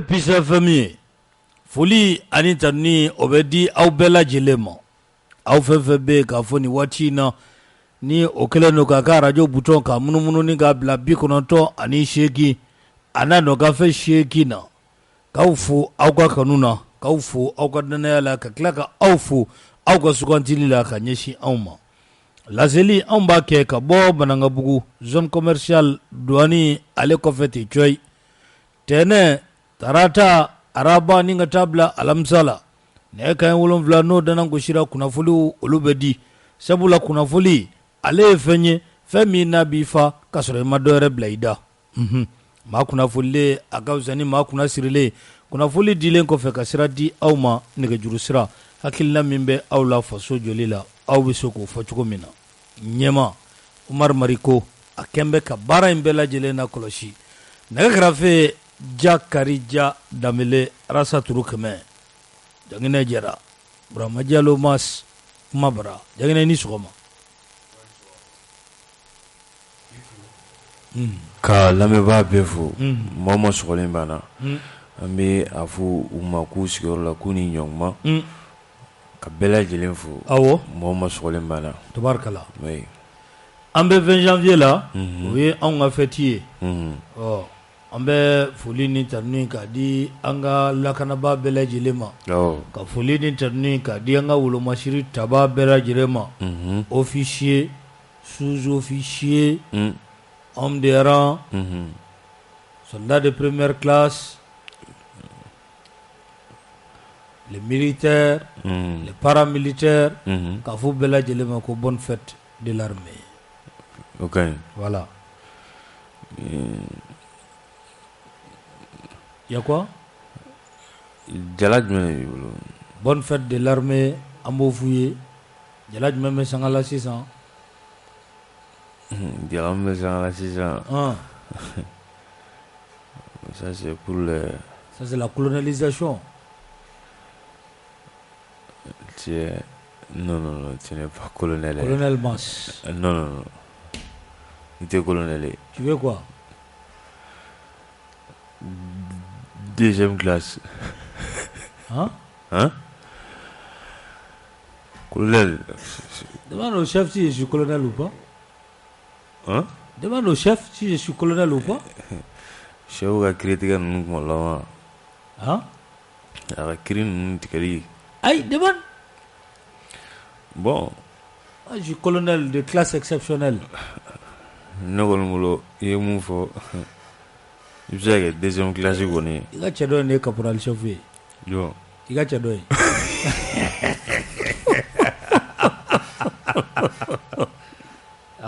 Pisa famille foli ani tanni o bɛ di aw bɛɛ lajɛlen ma aw fɛn fɛn bɛ k'a fɔ ni waati in na ni o kɛlen don k'a ka radio bouton ka munumunu ni k'a bila 98 a n'a nɔgɔnfɛ 8 na k'aw fo aw ka kanu na k'aw fo aw ka danaya la ka tila ka aw fo aw ka sugantili la ka ɲɛsin anw ma laseli anw b'a kɛ ka bɔ Banangabugu zone commerciale douane ale kɔfɛ ten coyi tɛnɛ tarata araba ni ka taa bila alamisa la nɛgɛ kanɲɛ 7 n'o dana gosira kunnafoliw olu bɛ di sabula kunnafoli ale ye fɛn ye fɛn min n'a b'i fa ka sɔrɔ i ma dɔ wɛrɛ bila i da maa kunnafolilen a ka fisa ni maa kunna sirilen kunnafoli dilen kɔfɛ ka sira di aw ma nɛgɛjuru sira hakilina min bɛ aw la faso joli la aw bɛ se k'o fɔ cogo min na ɲɛma Umar Mariko a kɛn bɛ ka baara in bɛɛ lajɛlen na kɔlɔsi nɛgɛ kɛrɛfɛ Ja Karija Danbele Arasa Turu Kɛmɛ Janginɛ Jara Burama Jalo Mas kuma bara Janginɛ ni sɔgɔma ka lamɛnbaa bɛɛ fo maa ma sɔgɔlen banna an bɛ a fɔ u ma k'u sigiyɔrɔ la k'u ni ɲɔgɔnma ka bɛɛ lajɛlen fo awɔ maa ma sɔgɔlen banna tabarikala an bɛ 20 janvier la o ye anw ka fête ye an bɛ foli ni tanuni k'a di an ka lakanabaa bɛɛ lajɛlen ma ka foli ni tanuni k'a di an ka wolomasiri tabaa bɛɛ lajɛlen ma officier sous-officier homme de rang soldats de première classe les militaires les paramilitaires k'a fɔ bɛɛ lajɛlen ma ko bonne fête de l'armée voilà il y a quoi? Jala jumɛn b'i bolo? Bonne fête de l'armée an b'o f'u ye jala jumɛn bɛ sanga la sisan? Jala min bɛ sanga la sisan ça c'est pour le... ça c'est la colonisation. Non, tu n'es pas colonel. Colonel Mas. Non. Tu es colonel. Tu veux quoi? Deuxième classe. Hein? Colonel. Demande au chef si je suis colonel ou pas. Hein? Demande au chef si je suis colonel ou pas. Chef ka critique ninnu kuma laban. Hein? A ka kiri ninnu tigɛli. Aïe, demande. Bon. Je suis colonel de classe exceptionnelle. Ne kɔni bolo i ye mun fɔ. I bɛ se ka kɛ deuxième classe kɔni. I ka cɛ dɔ in de ye caporal chef ye. Jɔn. I ka cɛ dɔ in.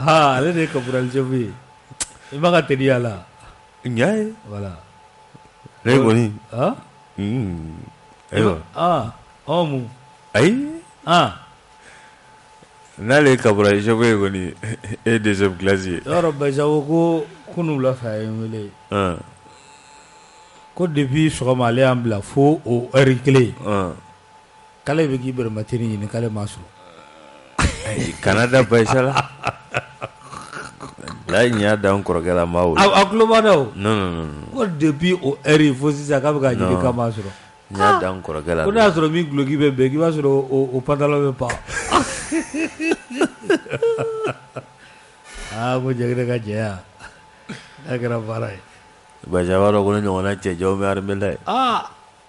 Ale de ye caporal chef ye. I ma ka teliya la. N y'a ye. Voilà. Ne kɔni. Ayiwa. Mun. Ayi. N'ale ye caporal chef ye kɔni e ye deuxième classe ye. Yɔrɔ Bayisago ko kunun wula fɛ a ye n wele. Ko depuis sɔgɔma ale y'an bila fo o heure kelen. K'ale bɛ k'i bɛrɛmateri ɲini k'ale m'a sɔrɔ. Kana da Bayisa la. Là n y'a da n kɔrɔkɛ la maa wolo. A tulo b'a da o. Non. Ko depuis o heure fo sisan k'a bɛ ka ɲini k'a m'a sɔrɔ. N y'a da n kɔrɔkɛ la. Ko n'a y'a sɔrɔ min duloki bɛ bɛn k'i b'a sɔrɔ o pantalon bɛ pan. Ko Janginɛ ka jɛya n'a kɛra baara ye. Bayisa b'a dɔn ko ne ɲɔgɔnna cɛjanw bɛ armée la ye.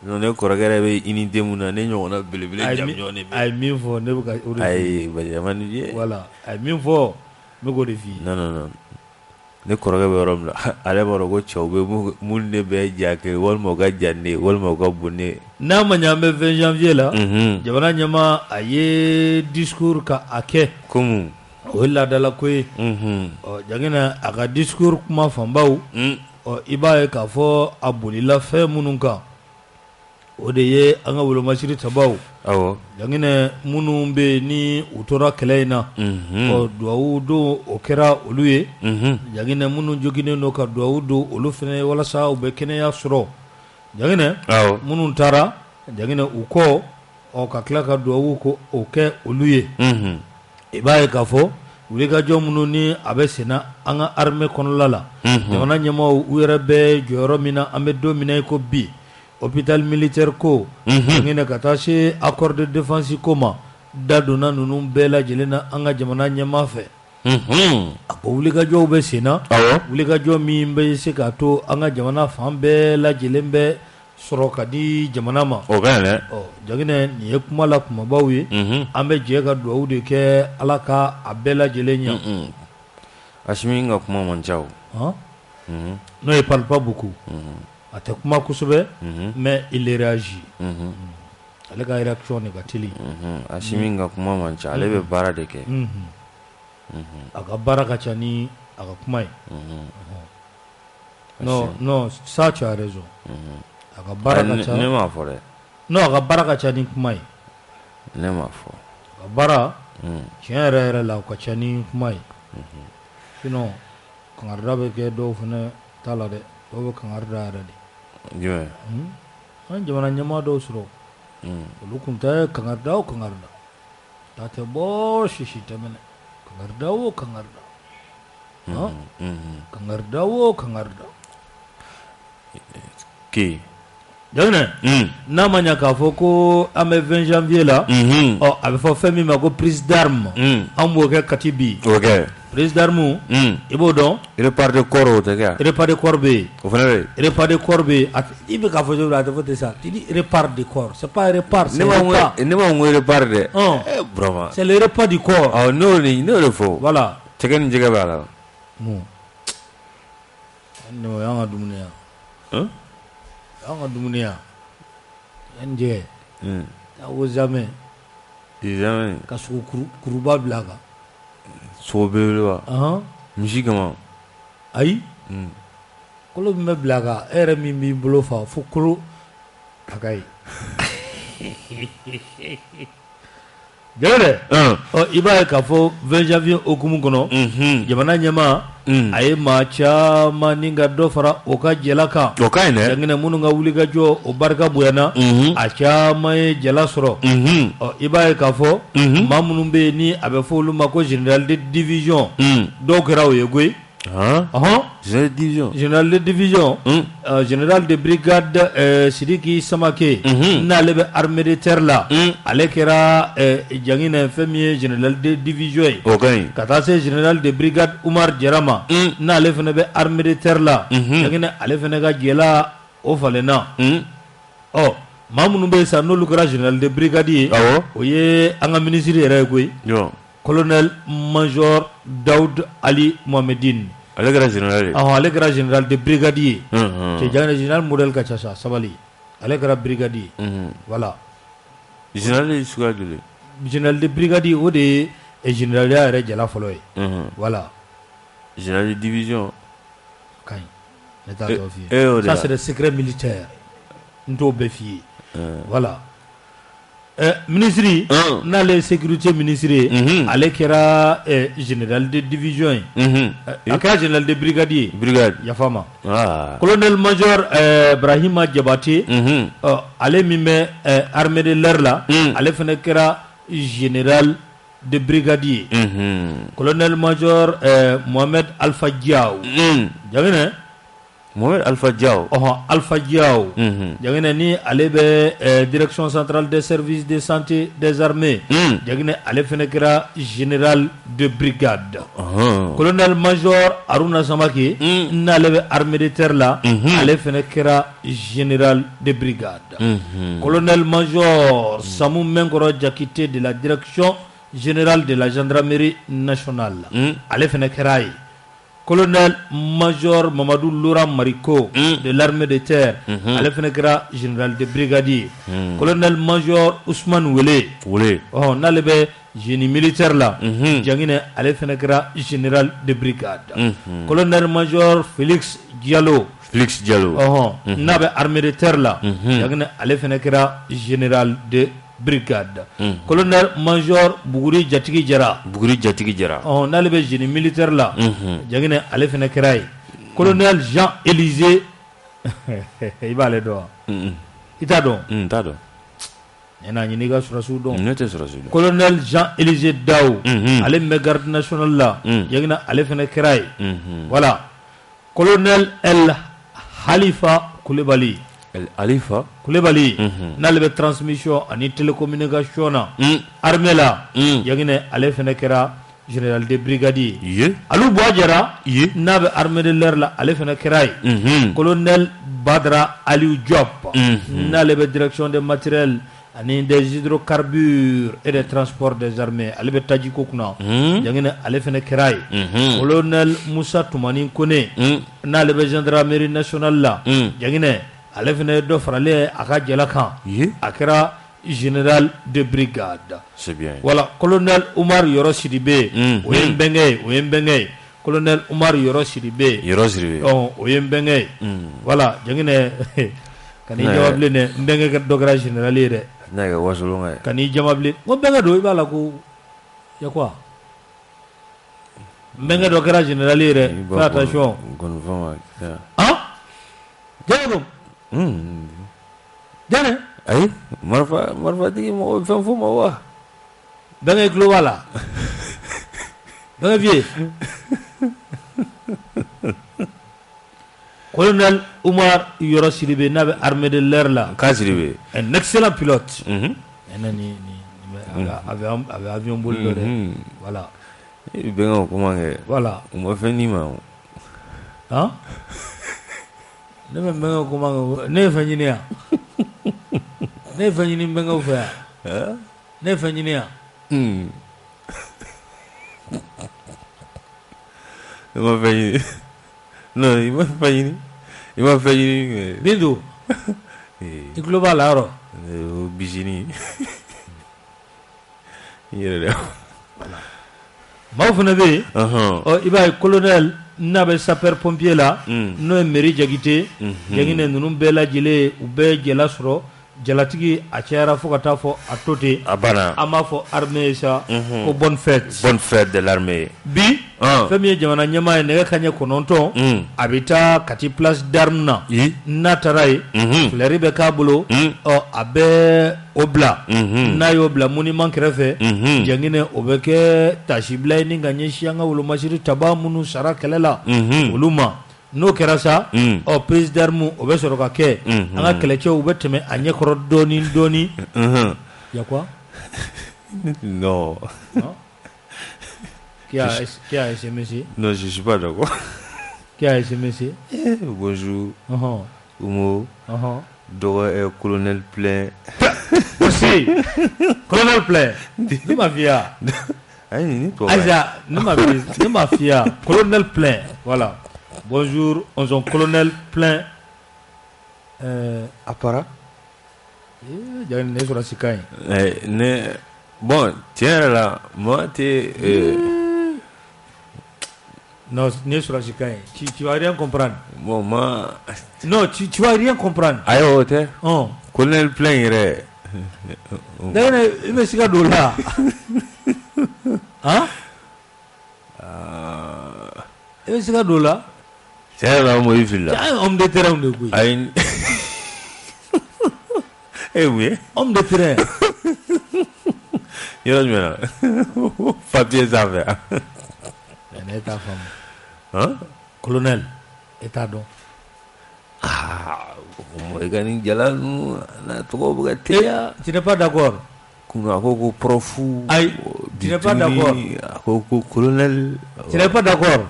Non, ne kɔrɔkɛ yɛrɛ bɛ unité mun na ne ɲɔgɔnna belebele jamiɲɔgɔn de bɛ. A ye min fɔ ne bɛ ka o de f'i ye. Ayi Bayisa ma nin ye. Voilà a ye min fɔ ne k'o de f'i ye. Non. Ne kɔrɔkɛ bɛ yɔrɔ min na ale b'a dɔn ko cɛw bɛ mun de bɛ ja kɛ walima u ka jan ne walima u ka bon ne. N'a ma ɲɛ an bɛ 20 janvier la. Jamana ɲɛmaa a ye discours ka a kɛ. Komi. O ye laadala ko ye. Janginɛ a ka discours kuma fanbaw. I b'a ye k'a fɔ a bolila fɛn minnu kan o de ye an ka wolomasiri tabaw. Janginɛ minnu bɛ yen ni u tora kɛlɛ in na duwawu don o kɛra olu ye. Janginɛ minnu joginnen don ka duwawu don olu fana ye walasa u bɛ kɛnɛya sɔrɔ. Janginɛ minnu taara janginɛ u kɔ ka tila ka duwawu ko o kɛ olu ye. I b'a ye k'a fɔ wulikajɔ minnu ni a bɛ senna an ka armée kɔnɔla la jamana ɲɛmaaw u yɛrɛ bɛ jɔyɔrɔ min na an bɛ don min na i ko bi hôpital militaire ko ngene ka taa se accord de défense ko ma da donna ninnu bɛɛ lajɛlen na an ka jamana ɲɛmaa fɛ a ko wulikajɔw bɛ sen na wulikajɔ min bɛ se k'a to an ka jamana fan bɛɛ lajɛlen bɛ sɔrɔ ka di jamana ma o ka ɲi dɛ Jaginɛ nin ye kuma la kumabaw ye an bɛ jɛ ka dugawu de kɛ ala ka a bɛɛ lajɛlen ɲɛ Asimi ka kuma man ca o n'o ye parle pas beaucoup a tɛ kuma kosɛbɛ mais il réagit ale ka réaction de ka teli Asimi ka kuma man ca ale bɛ baara de kɛ a ka baara ka ca ni a ka kuma ye non ça tu as raison a ka baara ka ca ne m'a fɔ dɛ non a ka baara ka ca ni kuma ye ne m'a fɔ a ka baara tiɲɛ yɛrɛ yɛrɛ la o ka ca ni kuma ye sinon kangarida bɛ kɛ dɔw fana t'a la dɛ dɔw bɛ kangarida yɛrɛ de jumɛn an jamana ɲɛmaa dɔw sɔrɔ olu kun tɛ kangarida o kangarida ta tɛ bɔ sisi tɛmɛnɛ kangarida o kangarida kangarida o kangarida ke Jaginɛ n'a ma ɲɛ k'a fɔ ko an bɛ 20 janvier la a bɛ fɔ fɛn min ma ko prise d'arme an b'o kɛ Kati bi o kɛ prise d'arme i b'o dɔn repas de corps o tɛ kɛ repas de corps bɛ yen o fana bɛ yen repas de corps bɛ yen i bɛ k'a fɔ cogo min a tɛ fɔ ten sa tu dis repas de corps c'est pas repas c'est repas ne ma n ko repas dɛ Burama c'est le repas du corps n'o de fɔ voilà tɛgɛ ni jɛgɛ b'a la o y'an ka dumuni ye an ka dumuni yan yan jɛgɛ a ko zamɛ ka sogo kuruba bila a kan sogo belebeleba misi kama ayi kolo min bɛ bila a kan e yɛrɛ min b'i bolo fa fo kolo a ka ye Jaginɛ i b'a ye k'a fɔ 20 janvier okumu kɔnɔ jamana ɲɛmaa a ye maa caman ni ka dɔ fara o ka jala kan o ka ɲi dɛ Jaginɛ minnu ka wulikajɔ o barika bonyana a caman ye jala sɔrɔ i b'a ye k'a fɔ maa minnu bɛ yen ni a bɛ fɔ olu ma ko général de division dɔw kɛra o ye koyi général de division général de brigade Sidiki Samake n'ale bɛ armée de terre la ale kɛra Jaginɛ fɛn min ye général de division ye ka taa se général de brigade Umar Jara ma n'ale fana bɛ armée de terre la Jaginɛ ale fana ka jɛla o falenna maa minnu bɛ yen sa n'olu kɛra général de brigade ye o ye an ka ministre yɛrɛ ye koyi colonel major Daoud Ali Mohamedine ale kɛra général ye ale kɛra général de brigade ye cɛ Jaginɛ général modèle ka ca sa sabali ale kɛra brigade ye voilà général ye suguya joli général de brigade o de ye généraliya yɛrɛ jala fɔlɔ ye voilà général de division ka ɲi ne t'a tɔ f'i ye ça c'est le secret militaire n t'o bɛɛ f'i ye voilà ministre n'ale sécurité ministre ye ale kɛra général de division ye a kɛra général de brigade ye yafa ma colonel major Brahima Jabate ale min bɛ armée de l'air la ale fana kɛra général de brigade ye colonel major Mohamed Alpha Diaw Jaginɛ Mohamed Alpha Diaw Alpha Diaw Jaginɛ ni ale bɛ direction centrale des services de santé des armées Jaginɛ ale fana kɛra général de brigade colonel major Aruna Samake n'ale bɛ armée de terre la ale fana kɛra général de brigade colonel major Samu Menkɔrɔ Jakite de la direction générale de la gendarmerie nationale ale fana kɛra ye colonel major Mamadou Laurent Mariko de l'armée de terre ale fana kɛra général de brigade colonel major Ousmane Wele n'ale bɛ génie militaire la Jaginɛ ale fana kɛra général de brigade colonel major Félix Diallo n'a bɛ armée de terre la Jaginɛ ale fana kɛra général de brigade colonel major Buguri Jatigi Jara n'ale bɛ génie militaire la Jaginɛ ale fana kɛra ye colonel Jean Élisée i b'ale dɔn wa i t'a dɔn ne n'a ɲini i ka sɔrɔsiw dɔn ne tɛ sɔrɔsiw dɔn colonel Jean Élisée Daw ale min bɛ garde nationale la Jaginɛ ale fana kɛra ye voilà colonel El Halifa Kulibali Alifa Koulibaly n'ale bɛ transmission ani télécommunication na armée la yagine ale fana kɛra général de brigade ye Aliou Bouadjara n'a bɛ armée de l'air la ale fana kɛra ye colonel Badra Aliou Diop n'ale bɛ direction des matériels ani des hydrocarbures et des transports des armées ale bɛ taji ko kunna yagine ale fana kɛra ye colonel Moussa Toumani Kone n'ale bɛ gendarmerie nationale la yagine ale fana ye dɔ farale a ka jala kan a kɛra général de brigade c'est bien voilà colonel Oumar Yoro Sidibé o ye n bɛnkɛ ye colonel Oumar Yoro Sidibé o ye n bɛnkɛ ye voilà jangine kan'i jama bilen dɛ n bɛnkɛ dɔ kɛra général ye dɛ n'a kɛ wasolonga ye kan'i jama bilen n ko bɛnkɛ don i b'a la ko ya quoi n bɛnkɛ dɔ kɛra général ye dɛ fais attention jangine jane ayi marifa tigi mɔgɔ fɛn fɔ ma wa bɛnkɛ tulo b'a la bɛnkɛ fie colonel Oumar Yoro Sidibé n'a bɛ armée de l'air la k'a Sidibé un excellent pilote ni avait avion boli dɔ dɛ voilà bɛnkɛ comment kɛ voilà u ma fɛn di ma hein ne bɛ bɛnkɛ comment kɛ ne ye fɛn ɲini yan ne ye fɛn ɲini bɛnkɛw fɛ yan ne ye fɛn ɲini yan i ma fɛn ɲini non i ma fɛn ɲini Bintu i tulo b'a la yɔrɔ o bisini i yɛrɛ dɛ maaw fana bɛ yen i b'a ye colonel n'a bɛ sapeur pompier la n'o ye Mairie Diakité Diakine ninnu bɛɛ lajɛlen u bɛɛ jɛla sɔrɔ jalatigi a cayara fo ka taa fɔ a to ten a banna an b'a fɔ armée ye sa ko bonne fête de l'armée bi fɛn min ye jamana ɲɛmaa ye nɛgɛ kaɲɛ 9 a bɛ taa Kati place d'armes na n'a taara ye fleury bɛ k'a bolo a bɛ o bila n'a y'o bila monument kɛrɛfɛ Diakine o bɛ kɛ tasibila ye ni ka ɲɛsin an ka wolomasiri tabaa minnu sara kɛlɛ la olu ma n'o kɛra sa prise d'armes o bɛ sɔrɔ ka kɛ an ka kɛlɛcɛw u bɛ tɛmɛ a ɲɛkɔrɔ dɔɔni ya quoi non qui a SMS non je suis pas d'accord qui a SMS bonjour Umo Dora colonel plein aussi colonel plein ne ma fia Aïcha ne ma fia colonel plein voilà bonjour on son colonel plein Apara Diakine ne sɔrɔ sika ye ne bon tiɲɛ yɛrɛ la moi t'es non ne sɔrɔ sika ye tu vas rien comprendre bon moi non tu vas rien comprendre ayi o tɛ colonel plein yɛrɛ Diakine i bɛ sika don o la han i bɛ sika don o la tiɲɛ yɛrɛ la mo i fili la an ye homme de terrain de koyi ayi mun ye homme de terrain yɔrɔ jumɛn na papier sanfɛ ne t'a faamu colonel e t'a dɔn i ka nin jala ninnu n'a tɔgɔ bɛ ka teliya tu n'es pas d'accord kunun a ko ko profu ayi tu n'es pas d'accord a ko ko colonel tu n'es pas d'accord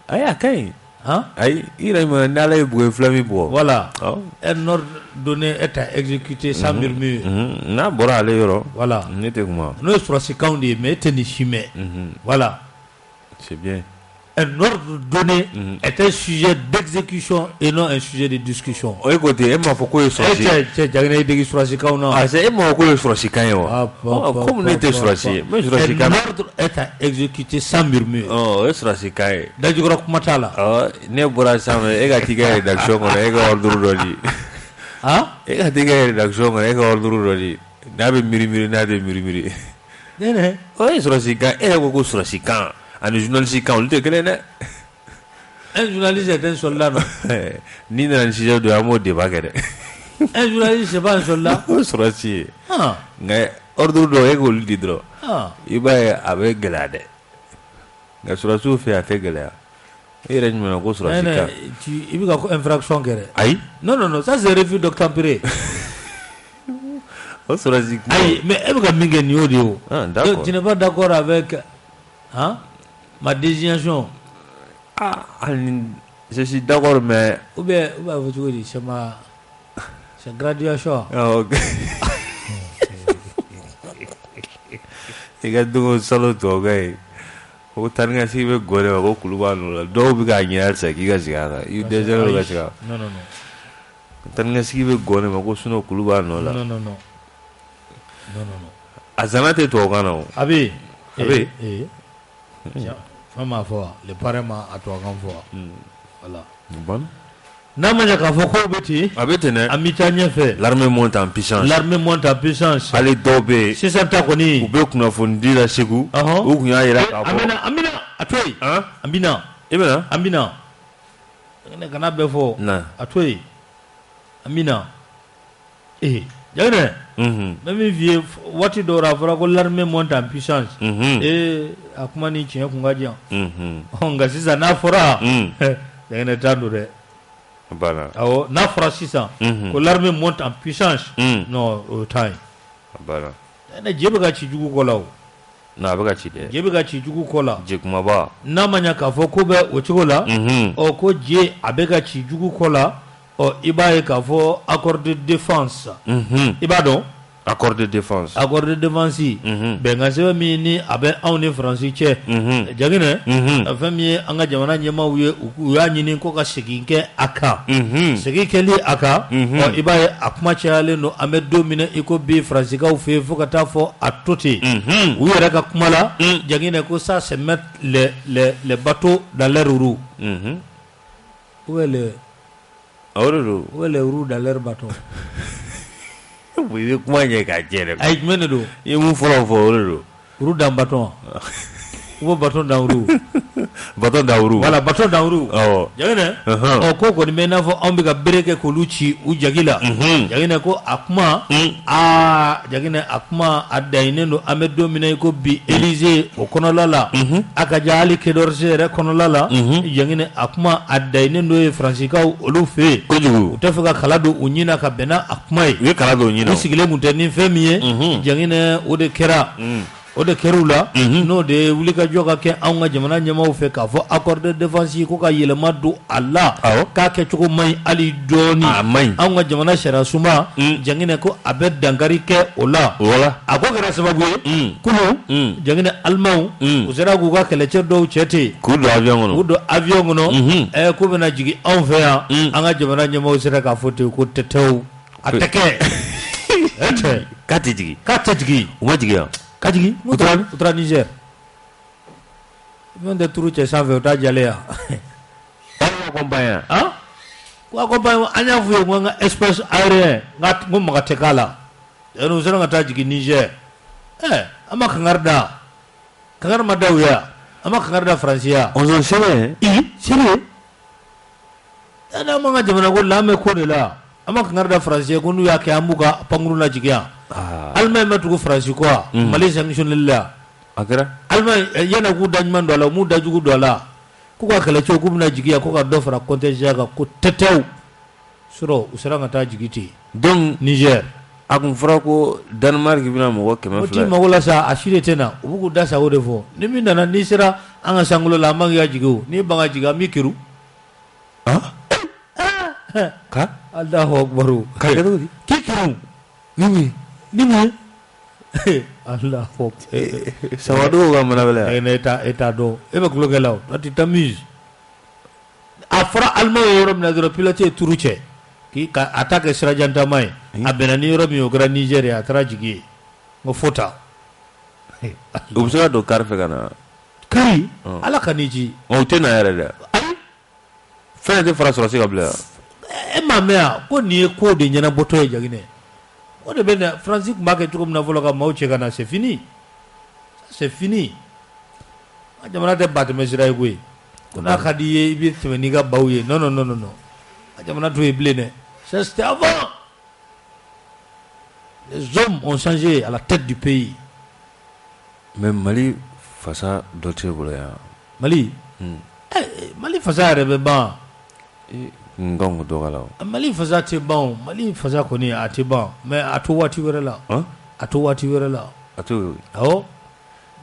ayi a ka ɲi ayi i yɛrɛ ma n'ala ye bugɔ fila min bɔ voilà un ordre donné est à exécuter sans murmure n'a bɔra ale yɔrɔ voilà ne tɛ kuma n'o ye sɔrɔsikanw de ye mais e tɛ nin si mɛn voilà c'est bien un ordre donné est un sujet d'exécution et non un sujet de discussion. O ye ko ten e m'a fɔ k'o ye sɔrɔsi cɛ Diakine i degi sɔrɔsikanw na e m'a fɔ k'o ye sɔrɔsikan ye wa komi ne tɛ sɔrɔsi ye n bɛ sɔrɔsikan un ordre est à exécuter sans murmure o ye sɔrɔsikan ye dajukɔrɔ kuma t'a la ne bɔra sanfɛ e ka t'i ka rédaction kɔnɔ e ka ordre dɔ di e ka t'i ka rédaction kɔnɔ e ka ordre dɔ di n'a bɛ miiri n'a tɛ miiri o ye sɔrɔsikan e yɛrɛ ko ko sɔrɔsikan ani journaliste kan olu tɛ kelen dɛ un journaliste est un soldat non ni nana ni sujet dɔ ye an b'o débat kɛ dɛ un journaliste c'est pas un soldat o sɔrɔsi ye nka ordre dɔw e k'olu di dɔrɔn i b'a ye a bɛ gɛlɛya dɛ nka sɔrɔsiw fɛ a tɛ gɛlɛya Il y a une grosse racine. Il y a une infraction. Aïe? Non, ça c'est refus d'obtempérer. Aïe, mais elle va me gagner. D'accord. Tu n'es pas d'accord avec ma désignation? Je suis d'accord, mais. Ou bien, vous dites, c'est ma graduation. Ok. Il y a deux salons, ok. O tanga si be gore ko kuluba no la do bi ga nyal sa ki ga sigara yu deja lo ga sigara non tanga si be gore ma ko suno kuluba no la non azana te to kana abi fama fo le parema ato kan fo voilà bon Namanya ka fo ko beti abetene amita nyefe l'armée monte en puissance ali dobe c'est ça ta koni ube kuna fondi la segu o kunya yira ka fo amina atoy amina ne kana be fo atoy amina jagane même vie wati dora fora ko l'armée monte en puissance akuma ni chin ku ngaji nga sisa na fora jagane tandure Bala. Alors, na frasisa que l'armée monte en puissance non au temps. Bala. Na jebe ga ci jugu kola. Na ba ga ci de. Jebe ga ci jugu kola. Je kuma ba. Na manya ka fo ko be o ci kola. O ko je abega ci jugu kola. O ibaye ka fo accord de défense. Ibado accord de défense benga se mi ni abe on ni France che jagine afami anga jamana nyema uye ya nyini ko ka seginke aka segikeli aka o ibaye akuma chale no ame domine iko bi France ka ufe fo kata fo atoti uyera ka kumala jagine ko ça se mettre les bateaux dans leur roue où est le roue dans leur bateau. Oui, comment il y a Aïe, menez-le. Il me faut le roue dans bâton. Ou bâton dans roue. Bâton dans roue. Voilà, bâton dans roue. Oh. Jagine. Oh, koko ni mena fo ambiga bereke ko luchi u jagila. Jagine ko akuma jagine akuma adaine no ame domine ko bi Élysée o konolala. Akaja ali kedorse re konolala. Jagine akuma adaine no e Francika olu fe. Kojugu. Utafika kalado unyina ka bena akuma ye kalado unyina. Usigile muteni femiye. Jagine ode kera. O de kerula no de wuli ka joga ke an ga jamana nyamaw fe ka fo accord de défense ko ka yelema do Allah ka ke chugo mai ali doni an ga jamana shara suma jangine ko abed dangari ke ola ako gara sababu kuno jangine almaw usera go ga keleche do chete kudo avion no ko bena jigi an fe an ga jamana nyamaw sera ka fote ko tetew atake katiji umajigi Kajigi, outra Niger. Ils vont des trous chez ça, veut pas aller. Accompagnant. Hein? Quoi accompagnant? On a vu un espace aérien. On a tekala. Et nous allons à Niger. Ama Kangarda. Kangarda Madaouya. Ama Kangarda Francia. On s'en sait. Sérieux? On a mangé de la même chose là. Ama Kangarda Francia. Qu'on nous a fait un bouga panguruna jigia. Allemagne matuko France quoi Malais sanction lilla akira Allemagne yana ku danyman dola mu dajugu dola ku ka kala cho ku na jigiya ku ka dofra contingent ga ku tetew suro usara ngata jigiti donc Niger akun fara ko Denmark bina mo kema fla oti magola sa ashire tena ubugu dasa o defo ni min na ni sira anga sangulo la manga jigo ni banga jiga mikiru ka Allahu akbaru ka kedo kikiru nimi Allah hop sawado ga manabela eta do ebe klogelaw ati tamise afra alma Europe na do pilote turuche ki ka attaque srajanta mai abenani Europe yo gra Nigeria tragiki ngo fota ubsara do karfe kana kari ala kaniji o tena yara da fin de France rosi gabla e mamea ko ni ko de nyana boto e jagine o de ben France market comme na vologa mauche kana c'est fini ajamana de bat mesira egwe kuna khadiye ibi tmeniga bauye non ajamana to eblene ça c'était avant les hommes ont changé à la tête du pays même Mali fasa doté boya Mali Mali fasa yɛrɛ bɛ ban ngango dogala Mali fasa tɛ ban Mali fasa kɔni a tɛ ban mais a to waati wɛrɛ la a to waati wɛrɛ la a to awɔ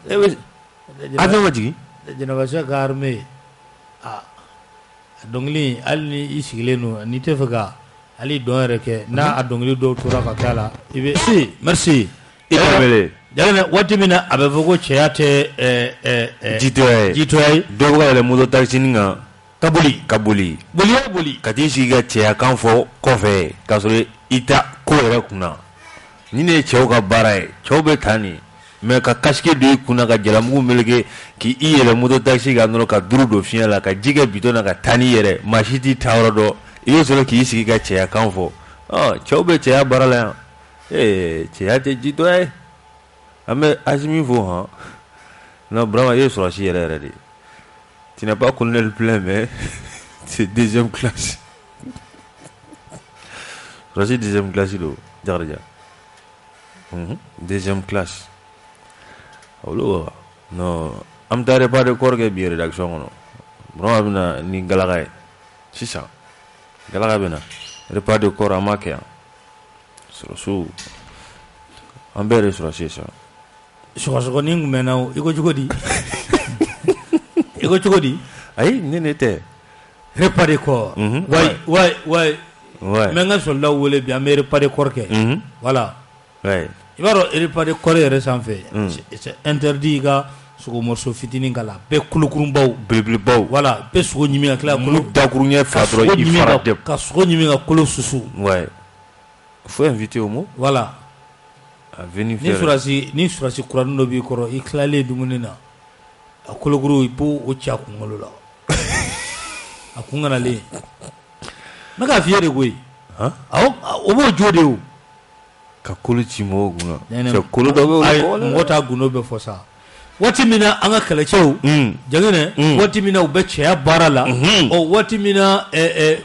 a bɛ jigi Jɛnɛba Sɛki ka armée a dɔnkili hali ni i sigilen don n'i tɛ fɛ ka hali dɔn yɛrɛ kɛ n'a a dɔnkili dɔw tora ka kɛ a la i bɛ merci Jagana waati min na a bɛ fɔ ko cɛya tɛ jitoya ye dɔw bɛ ka yɛlɛ moto taxi kan ka boli ka t'i sigi ka cɛyakan fɔ kɔfɛ k'a sɔrɔ i ta ko yɛrɛ kunna ni ne ye cɛw ka baara ye cɛw bɛ taa nin mais ka casque don i kunna ka jalamugu meleke k'i yɛlɛ moto taxi kan dɔrɔn ka duru don fiɲɛ la ka ji kɛ bitɔn na ka taa n'i yɛrɛ maa si t'i taa yɔrɔ dɔn i bɛ sɔrɔ k'i sigi ka cɛyakan fɔ cɛw bɛ cɛya baara la yan cɛya tɛ jitoya ye an bɛ Asimi fo han non vraiment i ye sɔrɔsi yɛrɛ yɛrɛ de tu n'es pas colonel plein mais c'est deuxième classe sɔrɔsi deuxième classe do Jakarija deuxième classe olu non an bɛ taa repas de corps kɛ bi rédaction kɔnɔ vraiment bɛna ni galaka ye sisan galaka bɛna repas de corps an m'a kɛ yan sɔrɔsiw an bɛɛ de sɔrɔsi ye sisan sɔgɔsɔgɔnin kun mɛnna o i ko cogo di ayi ne tɛ repas de corps ouais mɛ n ka soldat wele bi an bɛ repas de corps kɛ voilà i b'a dɔn repas de corps yɛrɛ sanfɛ c'est interdit i ka sogo morceau fitinin k'a la bɛɛ kolokurunbaw belebelebaw voilà bɛɛ sogo ɲimi ka tila kolo dakuruɲɛ fila dɔrɔn i fara dɛ ka sogo ɲimi ka kolo susu ouais faut inviter au mot voilà a venir faire ni surasi kuranin dɔ b'i kɔrɔ i tilalen dumuni na a kolokuru i b'o ci a kunkolo la a kun kanalen ne k'a f'i ye de koyi o b'o jo de o ka kolo ci mɔgɔw kunna cɛ kolo dɔ bɛ mɔgɔ t'a gundo bɛɛ fɔ sa waati min na an ka kɛlɛcɛw Jaginɛ waati min na u bɛ cɛya baara la waati min na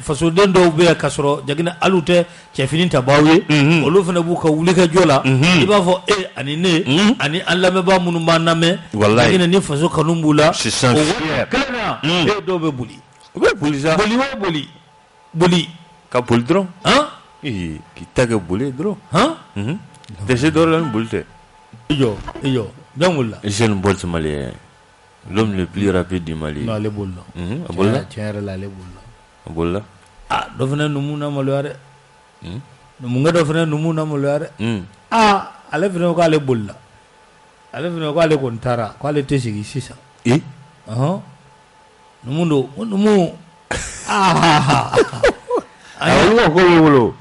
fasoden dɔw bɛ yan ka sɔrɔ Jaginɛ hali u tɛ cɛfini ta baw ye olu fana b'u ka wulikajɔ la i b'a fɔ ani ne ani an lamɛnbaa minnu b'an lamɛn Jaginɛ ni faso kanu b'u la o kelen na dɔw bɛ boli u bɛ boli sa boli ka boli dɔrɔn k'i ta kɛ boli dɔrɔn dɛsɛ dɔrɔn la ni boli tɛ i jɔ Jeune Bolt malien, l'homme le plus rapide du Mali. Non, ale bolila. A bolila? Tiɲɛ yɛrɛ la ale bolila. A bolila? Dɔ fana numu na maloya dɛ. Numukɛ dɔ fana numu na maloya dɛ. Ale fana ko k'ale bolila. Ale fana ko k'ale kɔni taara k'ale tɛ sigi sisan. Numu don ko numu. Olu ka ko b'i bolo.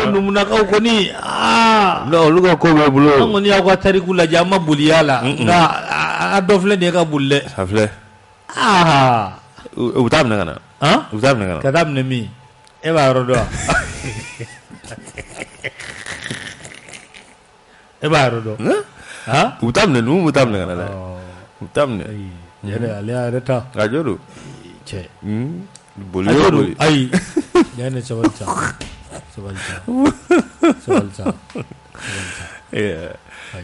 Numunakaw kɔni olu ka ko b'i bolo. An kɔni y'aw ka tariku lajɛ an ma boliya la nka a dɔ filɛ nin ye ka boli dɛ. A filɛ. U t'a minɛ ka na. U t'a minɛ ka na. Ka taa minɛ min e b'a yɔrɔ dɔn wa. E b'a yɔrɔ dɔn. U t'a minɛ numu t'a minɛ ka na dɛ. U t'a minɛ. Yɛrɛ ale y'a yɛrɛ ta. Radio don. Cɛ. Boli o boli. Ayi. Yanni sabali sa.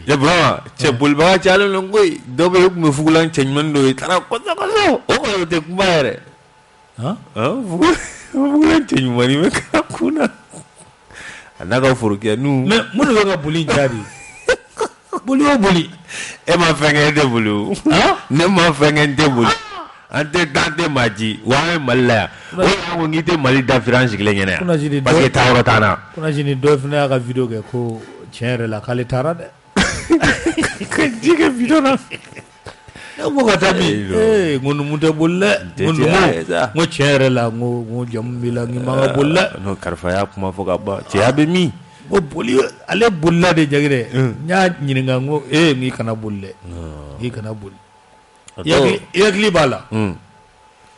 Ya vraiment cɛ bolibaga cayalen don koyi dɔw bɛ yen u tun bɛ fugulan cɛ ɲumanin dɔ ye taara kɔsɔ o kɔni o tɛ kuma yɛrɛ fugulan cɛ ɲumanin bɛ k'a kun na a n'a ka forokɛ n'u mais minnu bɛ ka boli in jaabi boli o boli e ma fɛn kɛ e tɛ boli o ne ma fɛn kɛ n tɛ boli an tɛ taa an tɛ maa ji wa an ye Mali la yan o y'a ko n'i tɛ Mali dafiri an sigilen ɲɛna yan parce que taayɔrɔ t'an na. Kunasini dɔ fana y'a ka video kɛ ko tiɲɛ yɛrɛ la k'ale taara dɛ. Ka ji kɛ video na. Ne ko ka taa min n ko numu tɛ boli dɛ n ko tiɲɛ yɛrɛ la n ko jamu b'i la n k'i man ka boli dɛ. n'o karifa y'a kuma fɔ ka ban cɛya bɛ min. Ko boli ale bolila de Jaginɛ n y'a ɲininka n ko n k'i kana boli dɛ n k'i kana boli. I hakili b'a la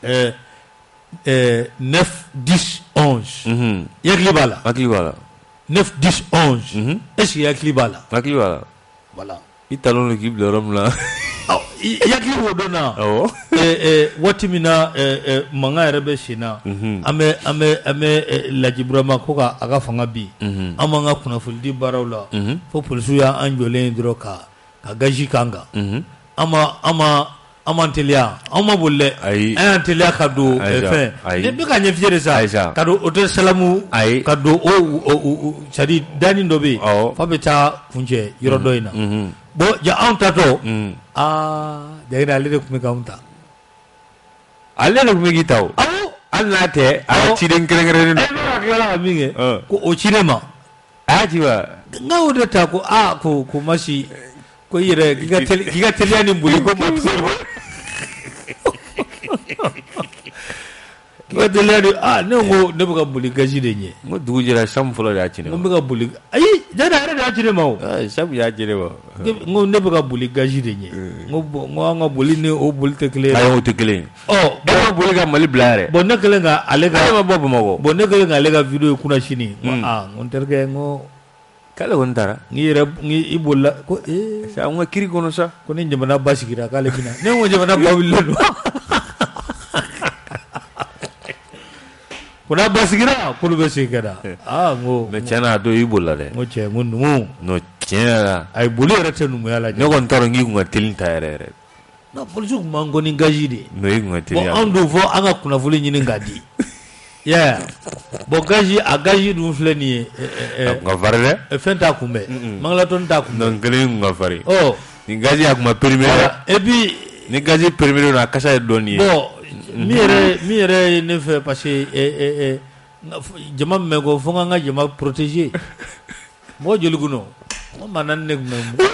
9, 10, 11 i hakili b'a la 9, 10, 11 est-ce que i hakili b'a la voilà i talon don k'i bila yɔrɔ min na i hakili b'o dɔn na waati min na mankan yɛrɛ bɛ sen na an bɛ Laji Burama ko a ka fanga bi an b'an ka kunnafonidi baaraw la fo polisiw y'an jɔlen dɔrɔn ka gazi k'an kan ama telia ama bolle an telia kado fe ne be ka nyefire sa kado hotel salamu kado o sadi dani dobe fa be ta kunje yoro doina bo ja an tato de na le ko me kaunta alle no me gitaw alla te a chiden kere no kala minge ko o chinema ajiwa ngawo ta ko ko mashi ko yire giga telia ni mbuli ko ma ko telia ni ne buka mbuli gaji de nye ngo dujira sam fulo ya chine ngo buka mbuli ayi jana are da chine mawo sam ya chine ba ngo ne buka mbuli gaji de nye ngo mbuli ne o mbuli tekle ayo tekle ba mbuli ga mali blare bon ne kele nga alega ma bobo mago bon ne kele nga alega video kuna shini ngo terke ngo kala wontara ngi ibola ko sa ngo kiri kono sa ko ni jamana basigira kale bina ne ngo jamana bawillo kuna basigira kulu besikada ngo me chana do ibola de ngo che ngunu no chena ay buli rete nu yala ne gon taro ngi ngo tilinta ere no polisu mango ni ngajidi no ngo tilinta bo andu fo anga kuna fuli nyini ngadi yeah bo gaji agaji dum fleni nga varre fenta kumbe mangla ton ta kumbe non gele nga fari ni gaji akuma permis et puis ni gaji permis na kasa doni bon mi yɛrɛ ne fɛ parce que jama min bɛ ko fo n ka jama protéger mɔgɔ joli kun don n ma naani ne kun bɛ n bɔ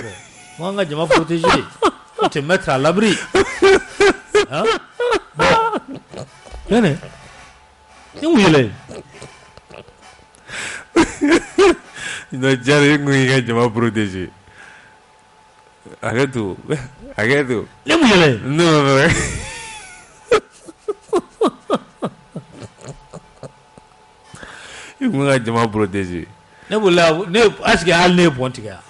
fo n ka jama protéger faut te mettre à l'abri hein bon yɛnɛ ni mun yɛlɛ no jare ngi ga jama protéger agetu ni mun yɛlɛ no nga jama protéger ne bola ne est-ce que al ne bon tiga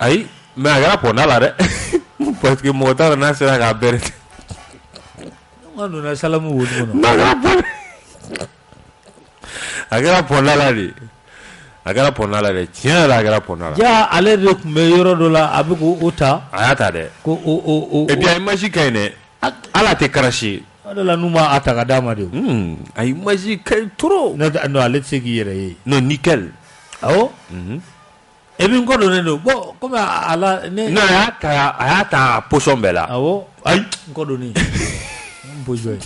ay mais aga pona la de parce que mo tara na sera ga beret ngano na salamu wodi mono aga pona la de tiens la aga pona la ja ale de me yoro do la abiku uta ayata de ko o et bien imagine kayne ala te karashi adala numa ataka dama de ay imagine kay trop no ale segi yere no nickel awo ebi ngodo ne no bo comme ala ne no ayata potion bela awo ay ngodo ni mbojo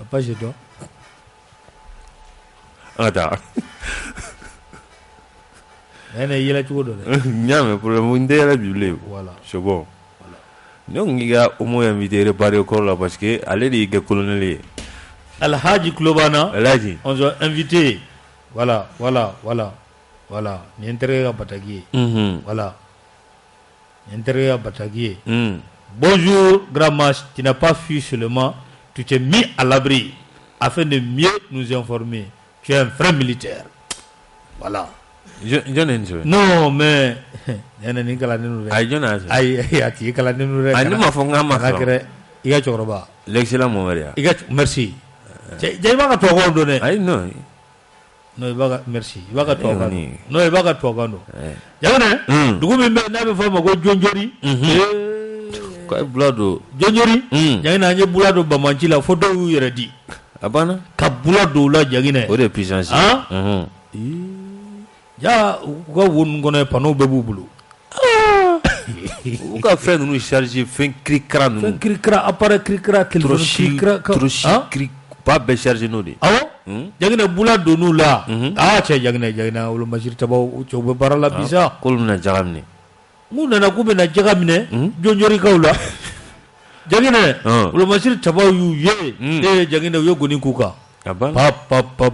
apa je do ata ene yela ci godo nyame problème ndela bible voilà c'est bon non ngiga omo invité réparer corps là parce que aller di ga colonel Alhaji Klobana Alhaji on a invité voilà ni entrega batagi voilà ni entrega batagi bonjour grand match, tu n'as pas fui seulement, tu t'es mis à l'abri afin de mieux nous informer, tu es un frère militaire voilà. Non mais yana ni kala nenu ay jona ay ati kala nenu re ani ma fonga ma kare iga choroba l'excellent momaria iga merci jay baga to gondo ne ay no baga merci baga to gondo no baga to gondo yana dugu mi na be fama go jonjori ko blado jonjori yana nye bulado bamanchi la photo yere di abana ka bulado la jagine o de puissance ya ko won ngone pano be bubulu o ka fɛn ninnu charger fɛn kirikara ninnu fɛn kirikara appareil kirikara téléphone kirikara trop chic pas bɛ charger n'o de awo jagina bula donu la cɛ jagina wolo masir tabaw cɛw bɛ baara la bisa k'olu bɛna jaga minɛ mun nana k'u bɛna jaga minɛ jɔnjɔrikaw la jagina wolo masir tabaw y'u ye jagina u ye goni k'u kan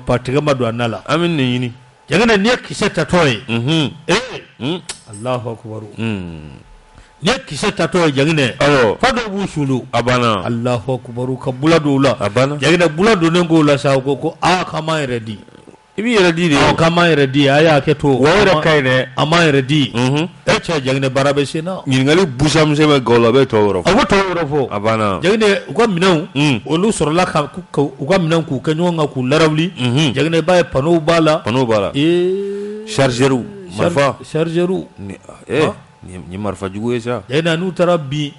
pa tigɛ ma don a na la an bɛ nin ɲini jagina ni ye kisɛ tatɔ ye Allahu akbar ni ye kisɛ tatɔ ye jagina fa dɔw b'u sulu a banna Allahu akbar ka bula dɔw la a banna jagina bula donnen k'o la sa ko k'an yɛrɛ di i b'i yɛrɛ di de k'an yɛrɛ di a y'a kɛ to wa yɛrɛ ka ɲi dɛ an m'an yɛrɛ di cɛ jagina baara bɛ sen na ɲininkali busamisɛn bɛ gaw la a bɛ tɔ yɔrɔ fɔ a bɛ tɔ yɔrɔ fɔ a banna jagina u ka minɛnw olu sɔrɔla u ka minɛnw k'u kɛ ɲɔgɔn kan k'u larawuli jagina i b'a ye panow b'a la chargeur marifa ni marifa jugu ye sa jagina n'u taara bin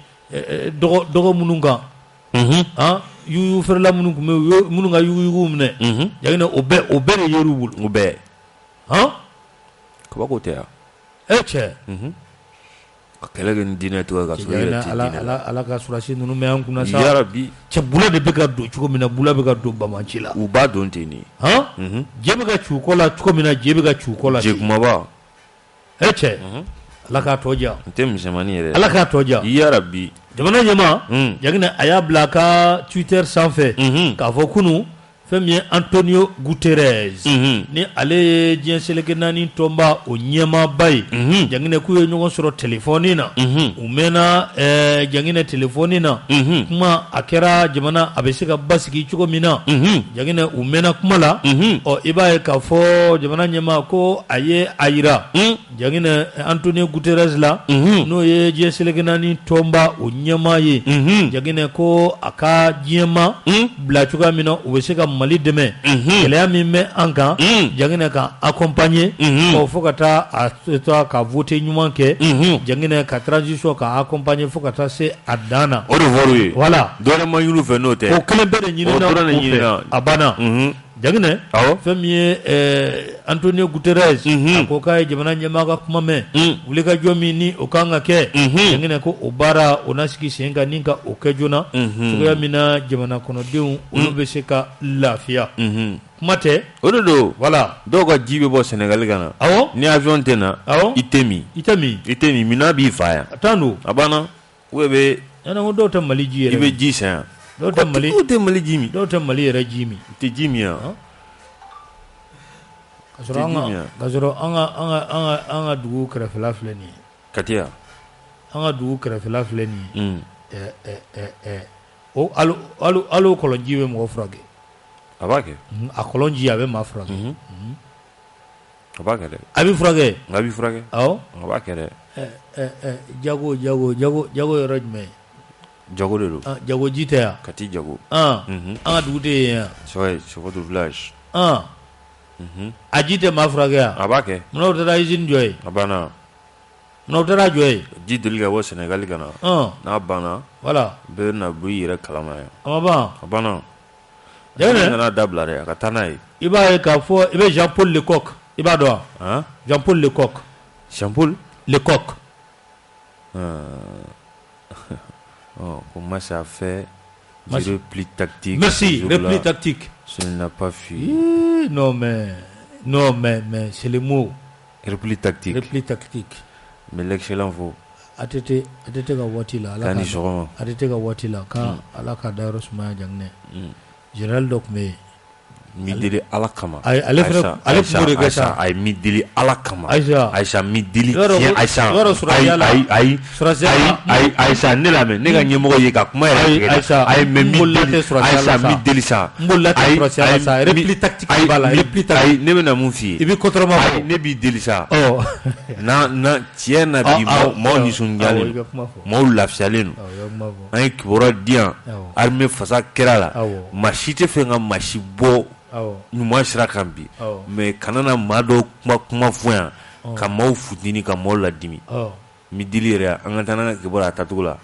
dogo minnu kan yuyu ferla minnu kun bɛ minnu ka yugu minɛ jagina o bɛɛ de yer'u bolo o bɛɛ kabako tɛ yan cɛ ka kɛlɛ kɛ ni diinɛ tɔgɔ ka sɔrɔ yɛrɛ tɛ diinɛ ala ka surasi ninnu mɛ an kunna sa yarabi cɛ bula de bɛ ka don cogo min na bula bɛ ka don bamaci la u b'a dɔn ten de jɛ bɛ ka ci u kɔ la cogo min na jɛ bɛ ka ci u kɔ la jɛ kumaba cɛ ala k'a tɔ diya n tɛ misɛnmanin yɛrɛ ala k'a tɔ diya yarabi jamana ɲɛma jagina a y'a bila a ka Twitter sanfɛ k'a fɔ kunun fɛn min ye Antonio Guterres ni ale ye diɲɛ seleke naani tɔnba o ɲɛmaaba ye jagina k'u ye ɲɔgɔn sɔrɔ telefɔni na u mɛnna jagina telefɔni na kuma a kɛra jamana a bɛ se ka basigi cogo min na jagina u mɛnna kuma la i b'a ye k'a fɔ jamana ɲɛma ko a ye a yira jagina Antonio Guterres la n'o ye diɲɛ seleke naani tɔnba o ɲɛmaa ye jagina ko a ka diɲɛma bila cogoya min na u bɛ se ka Mali dɛmɛ gɛlɛya min bɛ an kan jagina ka accompagner fo ka taa ka vote ɲuman kɛ jagina ka transition ka accompagner fo ka taa se a dan na o de fɔr'u ye voilà dɔwɛrɛ ma ɲini u fɛ n'o tɛ o kelen bɛɛ de ɲinina u fɛ a banna jagina fɛn min ye Antonio Guterres a ko k'a ye jamana ɲɛmaa ka kuma mɛn wulikajɔ min ni o kan ka kɛ jagina ko o baara o na sigi sen kan ni ka o kɛ joona cogoya min na jamana kɔnɔdenw olu bɛ se ka lafiya kuma tɛ o de don voilà dɔw ka ji bɛ bɔ Sénégal ka na ni avion tɛ na i tɛ min minna b'i fa yan a tan don a banna ou bɛ ko dɔw tɛ Mali ji yɛrɛ i bɛ ji san yan dɔw tɛ Mali ji min dɔw tɛ Mali yɛrɛ ji min tɛ ji min yan ka sɔrɔ an ka dugu kɛrɛfɛla filɛ nin ye Katiya an ka dugu kɛrɛfɛla filɛ nin ye o alo kɔlɔnji bɛ mɔgɔ furakɛ a b'a kɛ a kɔlɔnji a bɛ maa furakɛ a b'a kɛ dɛ a bɛ furakɛ a bɛ furakɛ awɔ a b'a kɛ dɛ jago yɔrɔ jumɛn jago de don jago ji tɛ yan Kati jago an ka dugu tɛ yen yan Chef du village a ji tɛ maa furakɛ yan a b'a kɛ munna u taara usine jɔ yen a banna munna u taara jɔ yen ji deli ka bɔ Sénégal ka na n'a banna voilà bɛɛ na bɔ i yɛrɛ kalama yan a ma ban a banna jagina nana dabila dɛ a ka taa n'a ye i b'a ye k'a fɔ i bɛ Jean Paul Lecoq i b'a dɔn wa Jean Paul Lecoq Jean Paul Lecoq ko Massa a fait du repli tactique. Merci, repli tactique. Ce n'a pas fui. Non mais c'est le mot. Repli tactique. Repli tactique. Mais l'excellent vaut. Atete ka wati la. Kani sogoma. Atete ka wati la ka ala ka dayɔrɔ sumaya jangne. Général dɔ tun bɛ yen. Mideli ala kama. Ale tun b'o de kɛ sa. A ye mideli ala kama. Aïcha mideli tiɲɛ Aïcha. Aïcha ne lamɛn ne ka ɲɛmɔgɔ ye ka kuma yɛrɛ tigɛ. A ye Aïcha mideli sa. N b'o latɛ sɔrɔsiya la sa. Repli tactique b'a la. Repli tactique. Ne bɛna mun f'i ye. I bɛ kɔtɔrɔma fɔ. Ne b'i deli sa. Na tiɲɛ na bi maaw nisɔndiyalen don. Maaw lafiyalen don. An ye kibaruya di yan. Armée fasa kɛra la. Maa si tɛ fɛ ka maa si bɔ ɲuman sira kan bi mais kana na maa dɔw kuma fɔ yan ka maaw futini ka maaw ladimi mideli yɛrɛ an ka taa n'an ka kibaruya a tacogo la.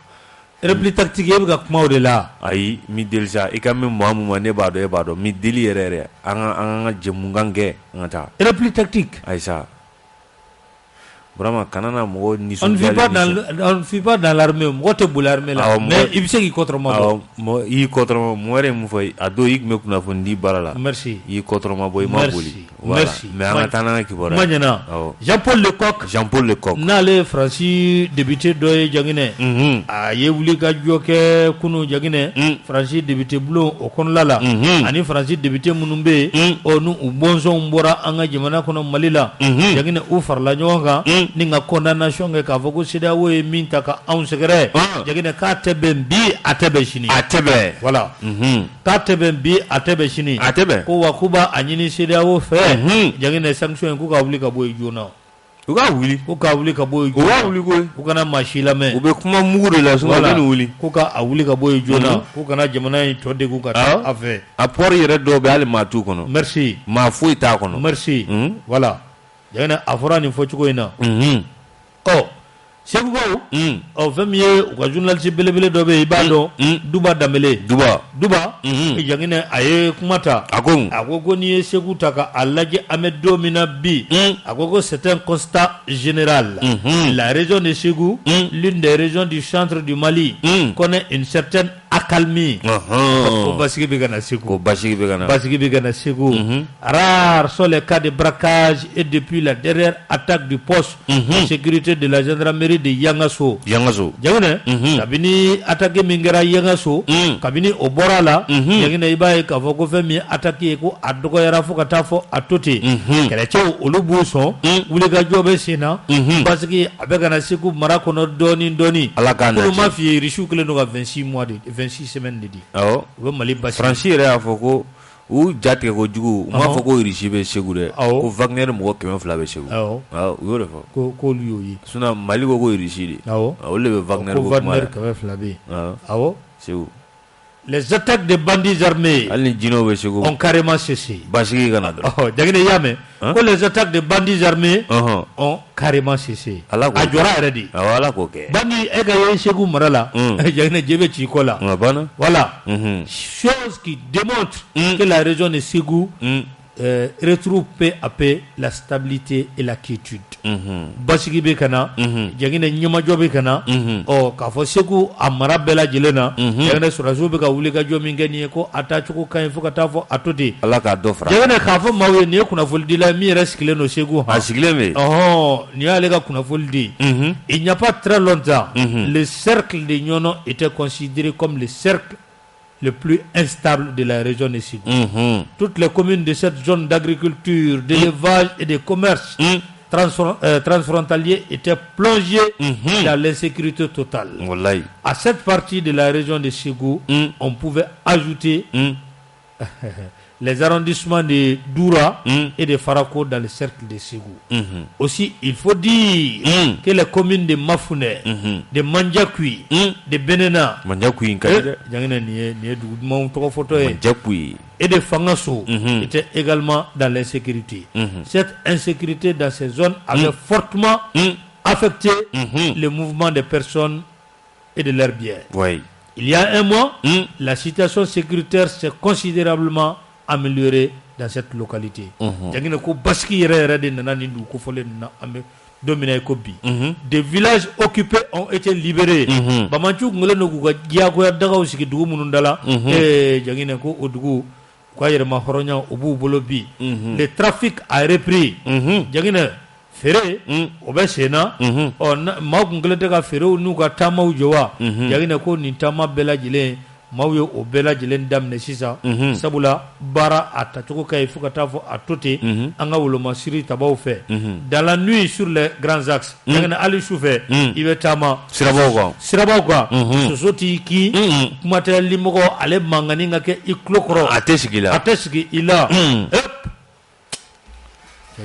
Repli tactique e bɛ ka kuma o de la. Ayi mideli sa i ka mɛn maa mun ma ne b'a dɔn e b'a dɔn mideli yɛrɛ an ka jɛmunkan kɛ an ka taa. Repli tactique. Ayi sa vraiment kana na mɔgɔ nisɔndiyalen. On ne vit pas dans l'armée mɔgɔ tɛ boli armée la mais i bɛ se k'i kɔtɔrɔma bɔ. I y'i kɔtɔrɔma mɔgɔ wɛrɛ ye mun fɔ a don i tun bɛ kunnafoni di baara la. Merci. I y'i kɔtɔrɔma bɔ i ma boli. Merci. Mais an ka taa n'an ka kibaruya. Kuma ɲɛna. Jean Paul Lecoq. N'ale ye Faransi député dɔ ye Janginɛ. A ye wuli ka jɔ kɛ kunun Janginɛ. Faransi député bulon o kɔnɔna la. Ani Faransi député minnu bɛ yen. Ni u bɔnsɔnw bɔra an ka jamana kɔnɔ Mali la. Janginɛ u farala ɲɔgɔn kan. Ni ka condamnation kɛ k'a fɔ ko CEDEAO ye min ta ka anw sɛgɛrɛ Janginɛ k'a tɛ bɛn bi a tɛ bɛn sini. A tɛ bɛn. Voilà. K'a tɛ bɛn bi a tɛ bɛn sini. A tɛ bɛn. Ko wa k'u b'a ɲini CEDEAO fɛ Janginɛ sanction k'u ka wuli ka bɔ yen joona. U ka wuli. K'u ka wuli ka bɔ yen joona. U ka wuli koyi. U kana maa si lamɛn. U bɛ kuma mugu de la sinon u bɛ nin wuli. K'u ka wuli ka bɔ yen joona. K'u kana jamana in tɔ degun ka taa a fɛ. A port yɛrɛ dɔw bɛ hali maa t'u kɔnɔ. Merci. Maa foyi t'a kɔnɔ. Merci. Voilà. Janginɛ a fɔra nin fɔcogo in na. Segu ko fɛn min ye u ka journaliste belebele dɔ bɛ yen i b'a dɔn Duba Danbele Duba jangine a ye kuma ta a ko n'i ye Segu ta k'a lajɛ an bɛ don min na bi a ko c'est un constat général la région de Ségou l'une des régions du centre du Mali connaît une certaine accalmie ko basigi bɛ ka na Ségou rares sont les cas de braquage et depuis la dernière attaque du poste de sécurité de la gendarmerie de Yangaso jangine kabini attaque min kɛra Yangaso kabini o bɔra la jangine i b'a ye k'a fɔ ko fɛn min ye attaque ye ko a dɔgɔyara fo ka taa fɔ a to ten kɛlɛcɛw olu b'u sɔn wulikajɔ bɛ sen na parce que a bɛ ka na Segu mara kɔnɔ dɔɔni olu m'a f'i ye Riche kɛlen don ka 26 semaines de di u bɛ Mali basi Franci yɛrɛ y'a fɔ ko u jatigɛ ko jugu u m'a fɔ ko Riche bɛ Segu dɛ ko Wagner mɔgɔ 200 bɛ Segu u y'o de fɔ ko olu y'o ye sinon Mali ko Riche de olu de bɛ Wagner ko kuma la 200 bɛ yen Segu. Les attaques de bandits armés ont carrément cessé. Les attaques de bandits armés ont carrément cessé. Bandi Egaye Ségou Marala, voilà. Chose qui démontre que la région de Ségou retrouve peu à peu la stabilité et la quiétude. Basigi be kana jangine nyama jobe kana ka fo Segu amara bela jelena jangine surazo be ka wuli ka jo min gani ko atachu ko kan fo ka ta fo atoti ala ka do fra jangine ka fo mawe ne kuna foldi mi resikle no Segu ha asikle me ni ale ka kuna foldi il n'y a pas très longtemps le cercle de Nyono était considéré comme le cercle le plus instable de la région de Ségou. Toutes les communes de cette zone d'agriculture, d'élevage et de commerce transfrontaliers étaient plongées dans l'insécurité totale. À cette partie de la région de Ségou, on pouvait ajouter les arrondissements de Doura et de Farako dans le cercle de Ségou. Aussi, il faut dire que les communes de Mafouné, de Mandjakui, de Benena, et de Fangasso étaient également dans l'insécurité. Cette insécurité dans ces zones avait fortement affecté le mouvement des personnes et de leurs biens. Il y a un mois, la situation sécuritaire s'est considérablement améliorée dans cette localité. Des villages occupés ont été libérés. Le trafic a repris. Fere obesena ma kunglete ka fere nu ka tamaw jowa yagina ko ni tama bela jile mawyo o bela jile damne sisa sabula bara atachuko kay fukata fo atote anga woloma siri tabaw fe dans la nuit sur les grands axes yagina ali choufe ibe tama sirabaw quoi sosoti ki kumata limoko ale mangani ngake iklokro atesigi ila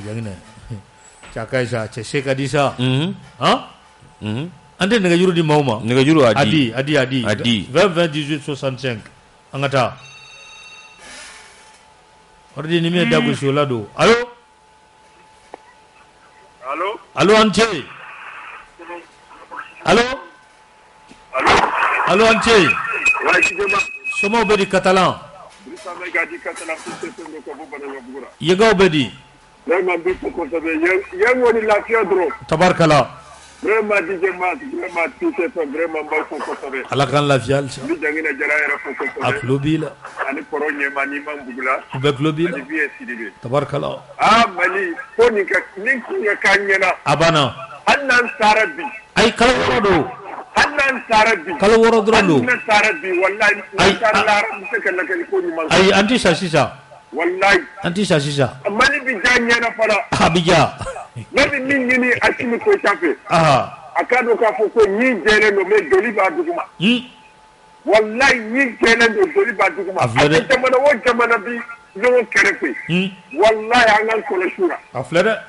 yagina Chakaisa Cheseka disa ante nega juru di mauma nega juru adi 20 18 65 angata ordi ni me dago sholado allo ante allo ante somo bedi catalan yega obedi vraiment beaucoup conservé yang woni la fiadro tabarkala vraiment DJ Mas vraiment tout c'est vraiment beaucoup conservé ala kan la fial ni jangina jara era beaucoup conservé aklobila ani poronye mani mambugula ubeklobila ni vie sidibe tabarkala mali ko ni ka kanyena abana annan sarabi ay kala worodo annan sarabi kala worodrondo annan sarabi wallahi sallallahu alaihi ko ni man ay anti sasisa wallahi anti sasisa mali bi janyana fara abija nabi minni akimi ko tafe akado ka foko ni jere no me doli ba duguma wallahi ni jere no doli ba duguma jamana wo jamana bi no kerepe wallahi angan ko le shura aflada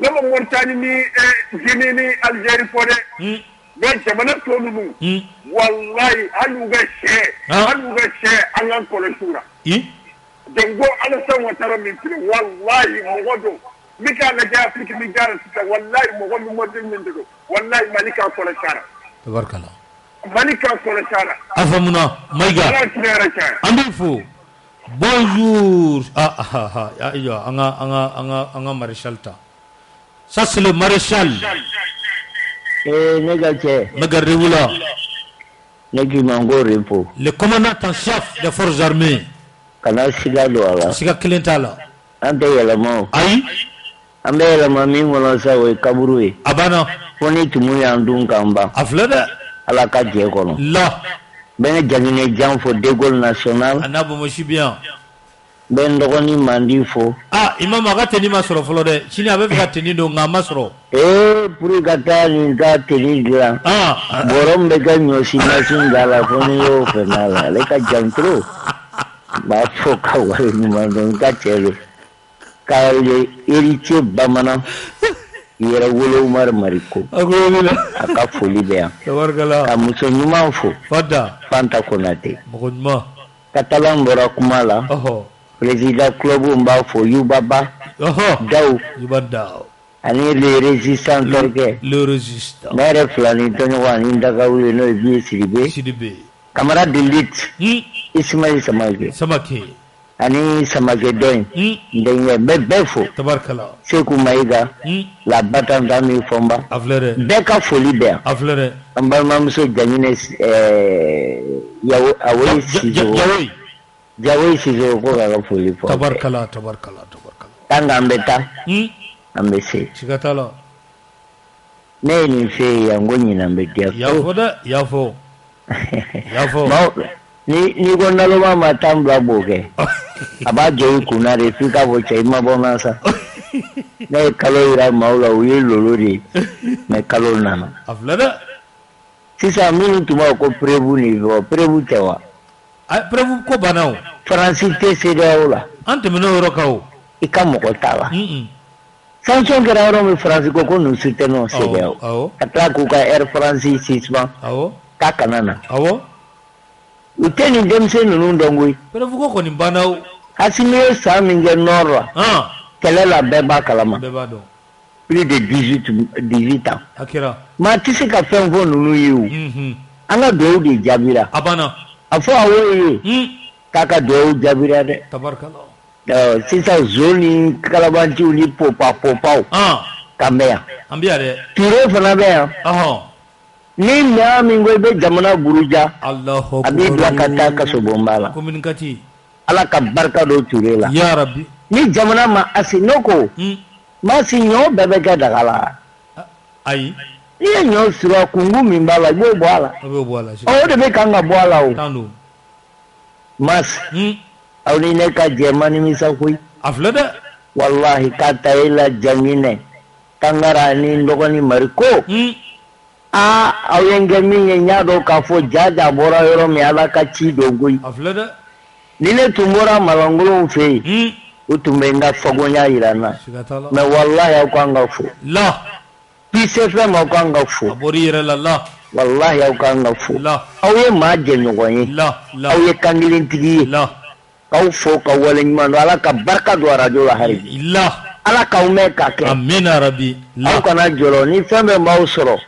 lama mortani ni jinini algeri fode be jamana to nu wallahi aluga she angan ko le shura dengo ala san watara min fili wallahi mogodo mika la Afrique mi gara sita wallahi mo won mo den min do wallahi malika ko la cara tabarkala malika ko la cara afamuna mayga andifu bonjour ayo anga maréchal ta ça c'est le maréchal nega rewula negi mango repo le commandant en chef des forces armées kana siga do ala siga kilentala ande yelamo ayi ambe yelamo mi ngono sawe kaburu abana foni tumu yandun kamba aflada ala ka je kono la ben jagine jam fo de Gaulle national anabo mo bien ben dogoni mandi fo imam aga teni masoro folo de chini abe ka teni do nga masoro puri kata ni ga teni gira borom be ga nyosi na singala foni yo fenala le ka jantro ba fo ka wale ni mando ka chelo ka le iriche bamana yera wolo Umar Mariko aka foli be tabarkala ka muso nyuma fo fada Fanta Konate mogonma katalan bora kumala président club mba fo Yubaba daw Yubada ani le résistant terke le résistant mere flani tonyo wani ndaga wule no bi Sidibe camarade de lutte Ismaïl Samake ani Samake doin ndenye befo tabarkala Sekou Maïga la batanda mi fomba aflere beka foli be aflere amba mamso janine jawe sizo ko ga foli fo tabarkala tanga ambeta ambese sigatala ne ni fe yango nyina mbetia yafo ni gondalo mama tambla boke abajo kuna refika bo chaima bonasa ne kalo ira maula uye lolori me kalo nana aflada sisa minu tuma ko prevu tewa prevu ko banao francité sedaola ante mino rokao ikamo ko tala sanction kera ro mi francisco ko no suteno sedao atra ku ka air france sisma kakanana uteni demse nunu ndongui prevu ko ni banao asime sa minge norwa kelela beba kalama plus de 18 ans akira ma tisi ka fen fo nunu yiwu anga do di jabira abana afo awoye kaka do jabira de tabarkala sisa zoni kalabanti uni popa kamea ambia de tire fana be ni nyami ngwe be jamana buruja Allahu akbar abi dua kata kasobombala komunikati ala ka barka do turela ya rabbi ni jamana ma asinoko ma sinyo bebe ga dagala ai ni nyo sura kungu mimbala bo boala o de be kanga boala o tando mas awni ne ka Germany mi sakui aflada wallahi kata ila jamine tangara ni ndogoni Mariko awenge minye nyado ka fo jaja bora yoro mi ala ka chi dogui aflada nile tumbora malangolo fe utumbenga fogonya irana me wallahi akwanga fo la pise fe ma kwanga fo abori irala la wallahi akwanga fo la awe ma je nyogoyi la awe kangilin tigi la kaw fo ka wala nyimando ala ka barka do radio la hari la ala ka ume ka ke amen rabbi la kana jolo ni fembe ma usoro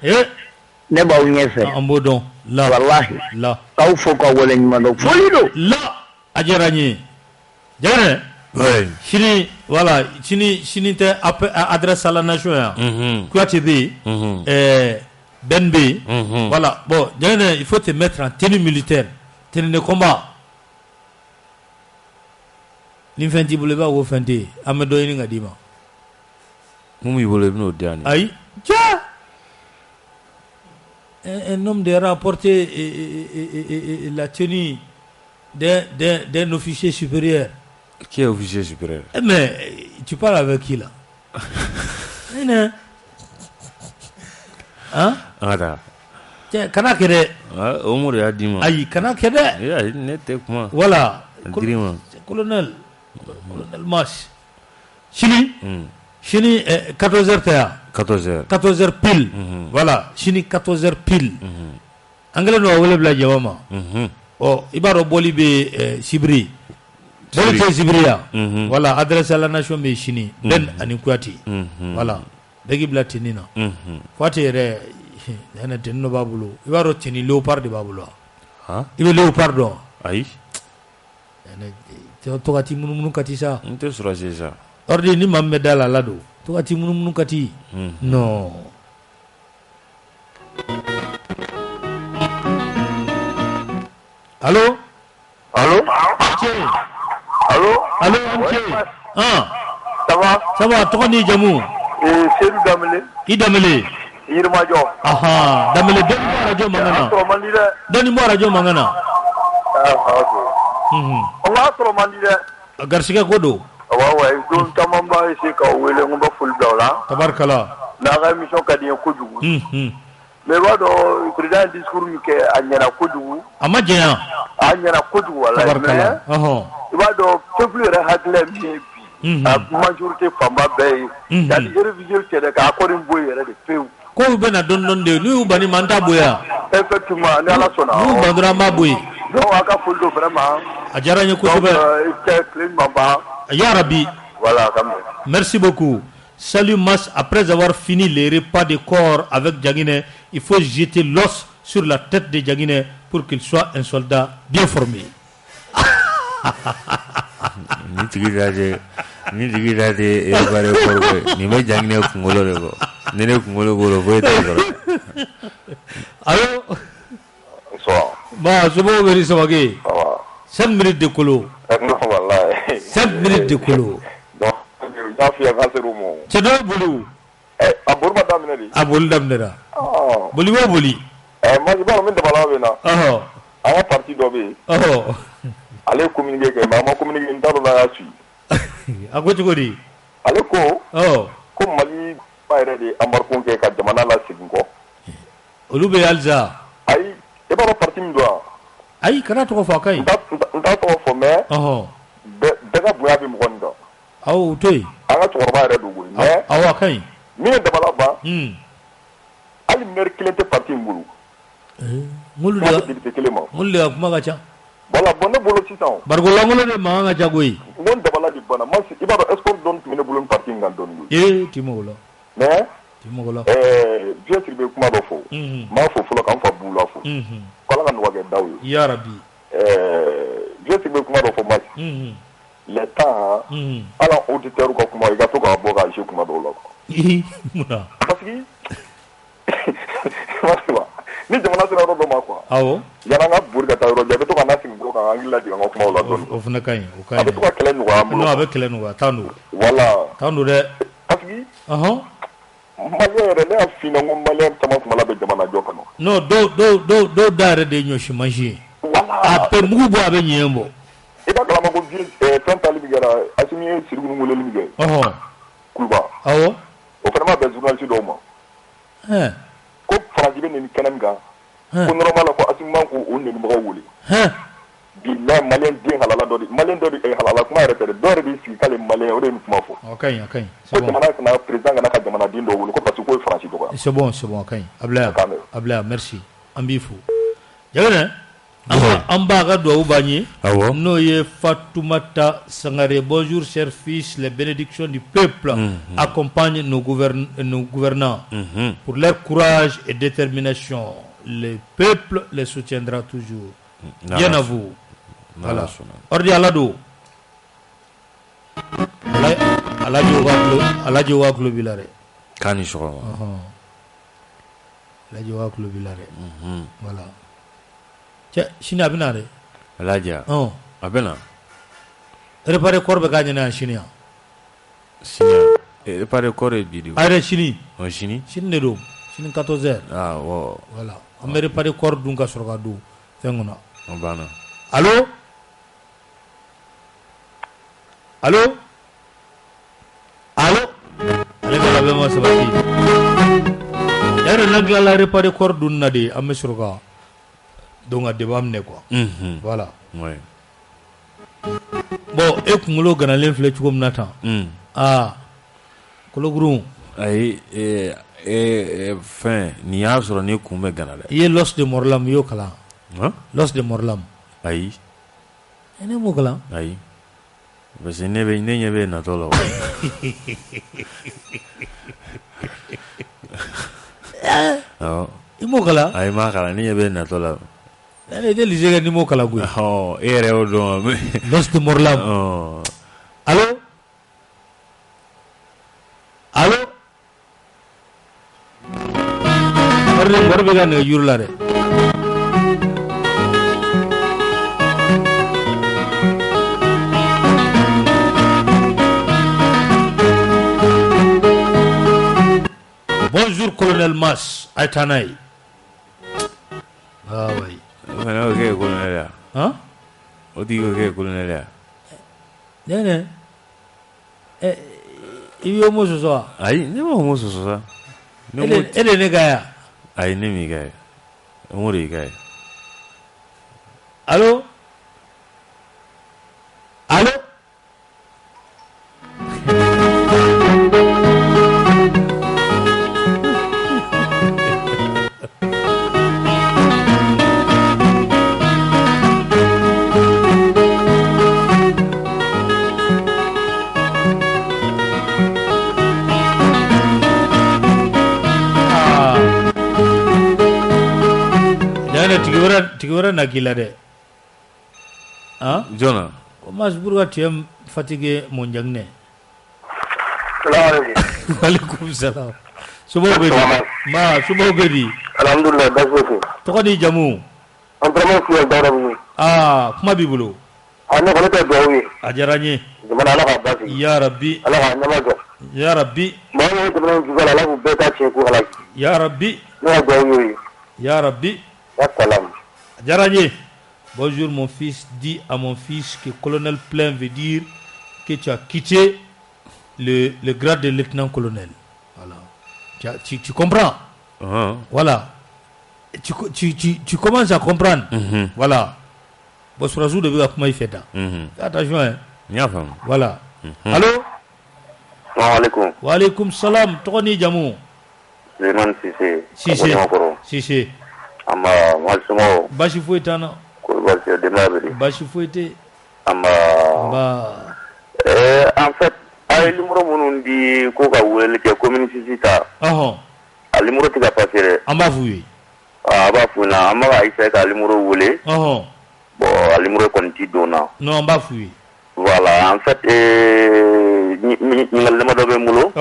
ne ba unyefe ambodon la wallahi la kaw fo ka wala nyimando folido la ajarani jare chini voilà chini te adresse à la nation quoi tu dis Benbe voilà bon il faut te mettre en tenue militaire tenue de combat l'infanti boule ba wo fente amedo ini ngadima mumi boule no diani aïe tiens un homme de rapporter la tenue d'un officier supérieur. Qui est officier supérieur? Mais tu parles avec qui là? Hein? Ada. Tiens, kana kede. Omar ya dima. Aïe, kana kede. Ya, nete kuma. Voilà. Dirima. Colonel Mas. Chini. Chini 14h théa. 14h pile. Voilà, chini 14h pile. Anglais no wole bla jawama. Oh, ibaro boli be Sibri. Boli te Zibriya. Voilà, adresse à la nation be chini. Ben ani Kouati. Voilà. Begi bla tinina. Kouati yere yana tinno babulo. Ibaro tini léopard de babulo. Ha? Ibe léopard do. Ayi. Yana tokati munu kati sa. Nte surasi sa. Ordi ni mamme dala lado. Tokati munu kati. Non. Allô? Allô? Allô? Allô, Amché? Ah. Ça va? Ça va, toi ni Jamou? C'est Damele. Qui Damele? Irmajo. Aha, Damele, donne-moi radio Mangana. Donne-moi radio Mangana. On va trop mandire. Garcia Godo. Ouais, donc Tamamba ici quand on est on va full là. Tabarkala. La émission qu'a dit un coup de mais voilà, le président discours que Agnana Koudou. Amadjana. Agnana Koudou, voilà. Tabarkala. Il va donc peuple réhagler bien. La majorité femme bay. Il y a des révisions qui est d'accord une bouille de feu. Ko bena don de nous bani manta boya. Effectivement, on est à la sona. Nous bandra maboui. Donc aka full do vraiment. Adjara nyako Donc c'est clean mamba. Ya Rabbi. Voilà comme. Merci beaucoup. Salut Mas, après avoir fini les repas de corps avec Djangine, il faut jeter l'os sur la tête de Djangine pour qu'il soit un soldat bien formé. Ni tigi dade e bare korgo ni me Djangine kungolo rego nene kungolo goro boy ta goro. Allô? Bonsoir. Bah, je vous remercie Samagé. 5 minutes de colo. Non wallahi. 5 minutes de colo. Ya fiya ka seru mo. Cedo bulu. Aburma damneri. Abul damnera. Buli wo buli. Ma ba min da bala be na. Aya parti do be. Ale communiquer ke ma communiquer ndaro la ya sui. Agoji godi. Ale ko. Ko mali bayre de ambar ko ke ka jamana la sigin ko. Olube alza. Ai e ba parti mi do. Ai kana to fa kai. Nda to fo me. Daga buya be mo gondo. Aw toy. Anga to ba re do guri. Mais awa kai. Mi da bala ba. Ali mer kilente parti mbulu. Ngulu da kuma ga cha. Bala bonne bolo sisan. Bargo la ngulu de ma ga cha goyi. Ngon da bala di bana man si ibaro escort don mine bulun parti ngandon. Timogola. Mais Timogola. Bien tribe kuma do fo. Ma fo fo kan fa bula fo. Kala kan wage dawo. Ya Rabbi. Bien tribe kuma do fo ma. Le temps ala auditeur ko kuma ga to ga boga je kuma do lo. Muna. Parce que ni jamana sira do ma quoi. Awo. Yana nga burga ta ro jabe to kana sin ko kan angila di ngo kuma la don. O funa kai, o kai. Abe to kele no wa mu. No abe kele no wa tanu. Voilà. Tanu de. Parce que malere ne afina ngo malere tama kuma la be jamana jo kano. No do dare de nyoshi manji. Voilà. Ape mugo abe nyembo. Ida kala ma ko vie tanta li bigara asimi sirgu ngule li bigara. Kuba. Awo. O fana be journaliste do ma. Ko farajibe ni kanam ga. Ko normal ko asimman ko on ne mo wuli. Billahi malen din halala do malen do halala kuma repere do re bi kale malen o re mi kuma fo. Okay. C'est bon. Ko na président na ka jamana din do wuli ko parce que France do ko. C'est bon, okay. Abla, merci. Ambifu. Yagana. Amba ga do ubani. No ye Fatoumata Sangare. Bonjour chers fils, les bénédictions du peuple accompagnent nos gouvernants pour leur courage et détermination. Le peuple les soutiendra toujours. Bien à vous. Voilà. Ordi Alado. Aladio wa klo bilare. Kani shoro. Aladio wa klo bilare. Voilà. Tiens, Chine abinare. Aladia. Abena. Réparer corps be gagner en Chine. Réparer corps bidi. Are Chine. Chine. Chine ne do. Chine 14h. Voilà. On me réparer corps dunga sorga do. Fengona. Bana. Allô? Allez, la bema sabati. Yare nagla la réparer corps dunna de amme sorga. Donc à débamne quoi. Voilà. Ouais. Bon, et kumulo ganalen flèche comme nata. Kologru. Ay fin ni ya soro ni kume ganale. Ye l'os de Morlam yo kala. Hein? L'os de Morlam. Ay. Ene mo kala. Ay. parce que ne ɲɛ natɔ la i m'o kala ayi m'a kala ne ɲɛ bɛ natɔ la ne tɛ lycée kɛ ni m'o kala koyi e yɛrɛ y'o dɔn Los de Morlam allo allo wari bɛ ka nɛgɛjuru la dɛ Bonjour colonel Mas Aitanai. Ah oui. Mana o ke colonel ya? Hein? O di o ke colonel ya? Nene. Il y a mo so. Ai, ne mo mo so so. Ele ne gaya. Ai ne mi gaya. Mo ri gaya. Allô? Allô? Tigora nakila de. Hein? Jona. Mas burwa tiem fatigué mon jangne. Salam alaikum salam. Subo gedi. Ma subo gedi. Alhamdulillah basoko. Tokoni jamu. Entraînement fier darabu. Kuma bibulu. Ana ko ta dawi. Ajaranye. Jamana ala ka basi. Ya Rabbi. Ala ka namago. Ya Rabbi. Ma ko jamana jugala ala ko beta ce ko ala. Ya Rabbi. Na dawi. Ya Rabbi. Assalam. Ajaranye. Bonjour mon fils, dis à mon fils que colonel plein veut dire que tu as quitté le grade de lieutenant-colonel. Voilà. Tu comprends? Voilà. Tu commences à comprendre. Voilà. Bosrazou devait comment il fait ça. Attention, hein. Voilà. Allô? Salam alaikum. Wa alaikum salam. Toni Jamu. Suleiman Sissé. Sissé. Ama Malsumo. Bashi Fouetana. Bashi Fouete. Ama. En fait, a numéro munun di ko ka wele ke community sita. A numéro ti ka passer. Amba fouye. Aba funa ama ka isa ka numéro wele. Bon, a numéro kon ti dona. Non, amba fouye. Voilà, en fait ni ngal ma do be mulo.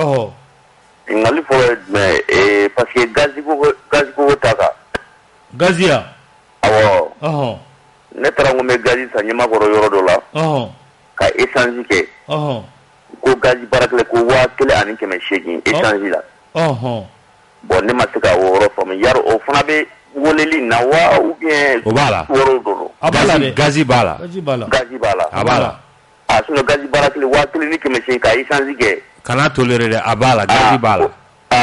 Ngali fo mais parce que gazi ko taka. Gazia. Awo. Ne tara ngome gazi sa nyama ko yoro do la. Ka essence ke. Ko gazi barakle ko wa kele ani ke me sheki essence la. Bon ne ma se ka woro fo me yaro o fana be woleli na wa ou bien woro do. Abala gazi bala. Abala. Sino gazi barakle wa kele ni ke me sheki ka essence ke. Kana tolere de abala gazi bala.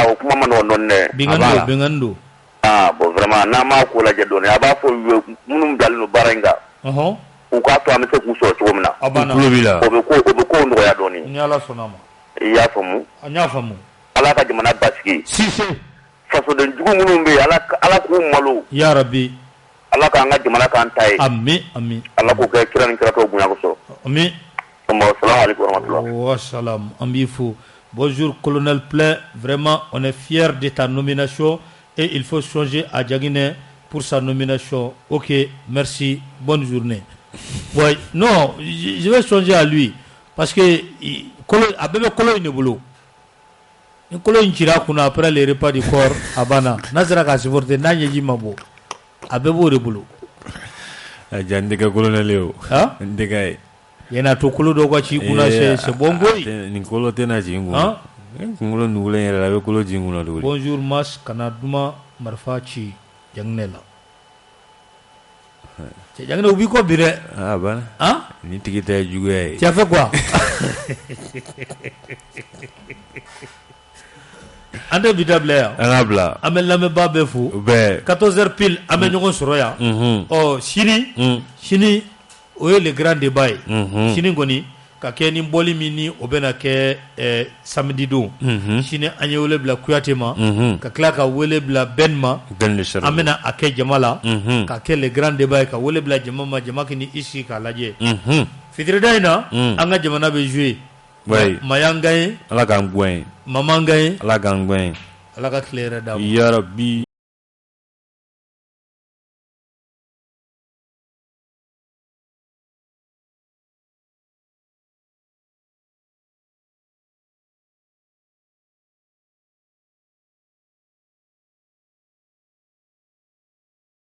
O kuma man non ne. Bingando. Bon vraiment na ma ko la jadone aba fo munum dalno barenga o ka to amese ku so to mna abana o be ko ndo ya doni ni ala sonama ya famu anya famu ala ka jamana baski sisi faso de jugu munum be ala ko malo ya Rabbi ala ka nga jamana kan tay amin ala ko ke kiran kirato bunya ko so amin assalamu alaikum warahmatullahi wa salam ambifu. Bonjour colonel Plein, vraiment on est fier de ta nomination. Et il faut changer à Djagine pour sa nomination. Ok, merci, bonne journée. Ouais, non, je vais changer à lui. Parce que Abebe Kolo il ne boulot. Il Kolo il tira qu'on après les repas du corps à Bana. Nazara ka supporter Nanyeji Mabo. Abebo de boulot. Jandeka colonel Leo. Hein? Ndeka. Yena to Kolo do kwa chi kuna c'est bon boy. Ni Kolo tena jingu. Hein? Bonjour Mas Kanaduma Marfachi Jangnela. Jangnela ubi ko bire. Ah bana. Hein? Ni tikita juga. Tu as fait quoi? Ande bidabla. Anabla. Amel la me babe fou. 14h pile amel nyon soroya. Oh, Chini. Chini, oye le grand débat. Chini ngoni ka kɛ ni bɔli min ni o bɛna kɛ samedi don sini an ye wele bila Kuyate ma ka tila ka wele bila Ben ma an bɛna a kɛ jama la ka kɛ le grand débat ka wele bila jama ma jama k'i isi k'a lajɛ fitirida in na an ka jamana bɛ jouer Mayan gagne Ala k'an gagner Maman gagne Ala k'an gagner Ala ka tile yɛrɛ d'a ma ya rabbi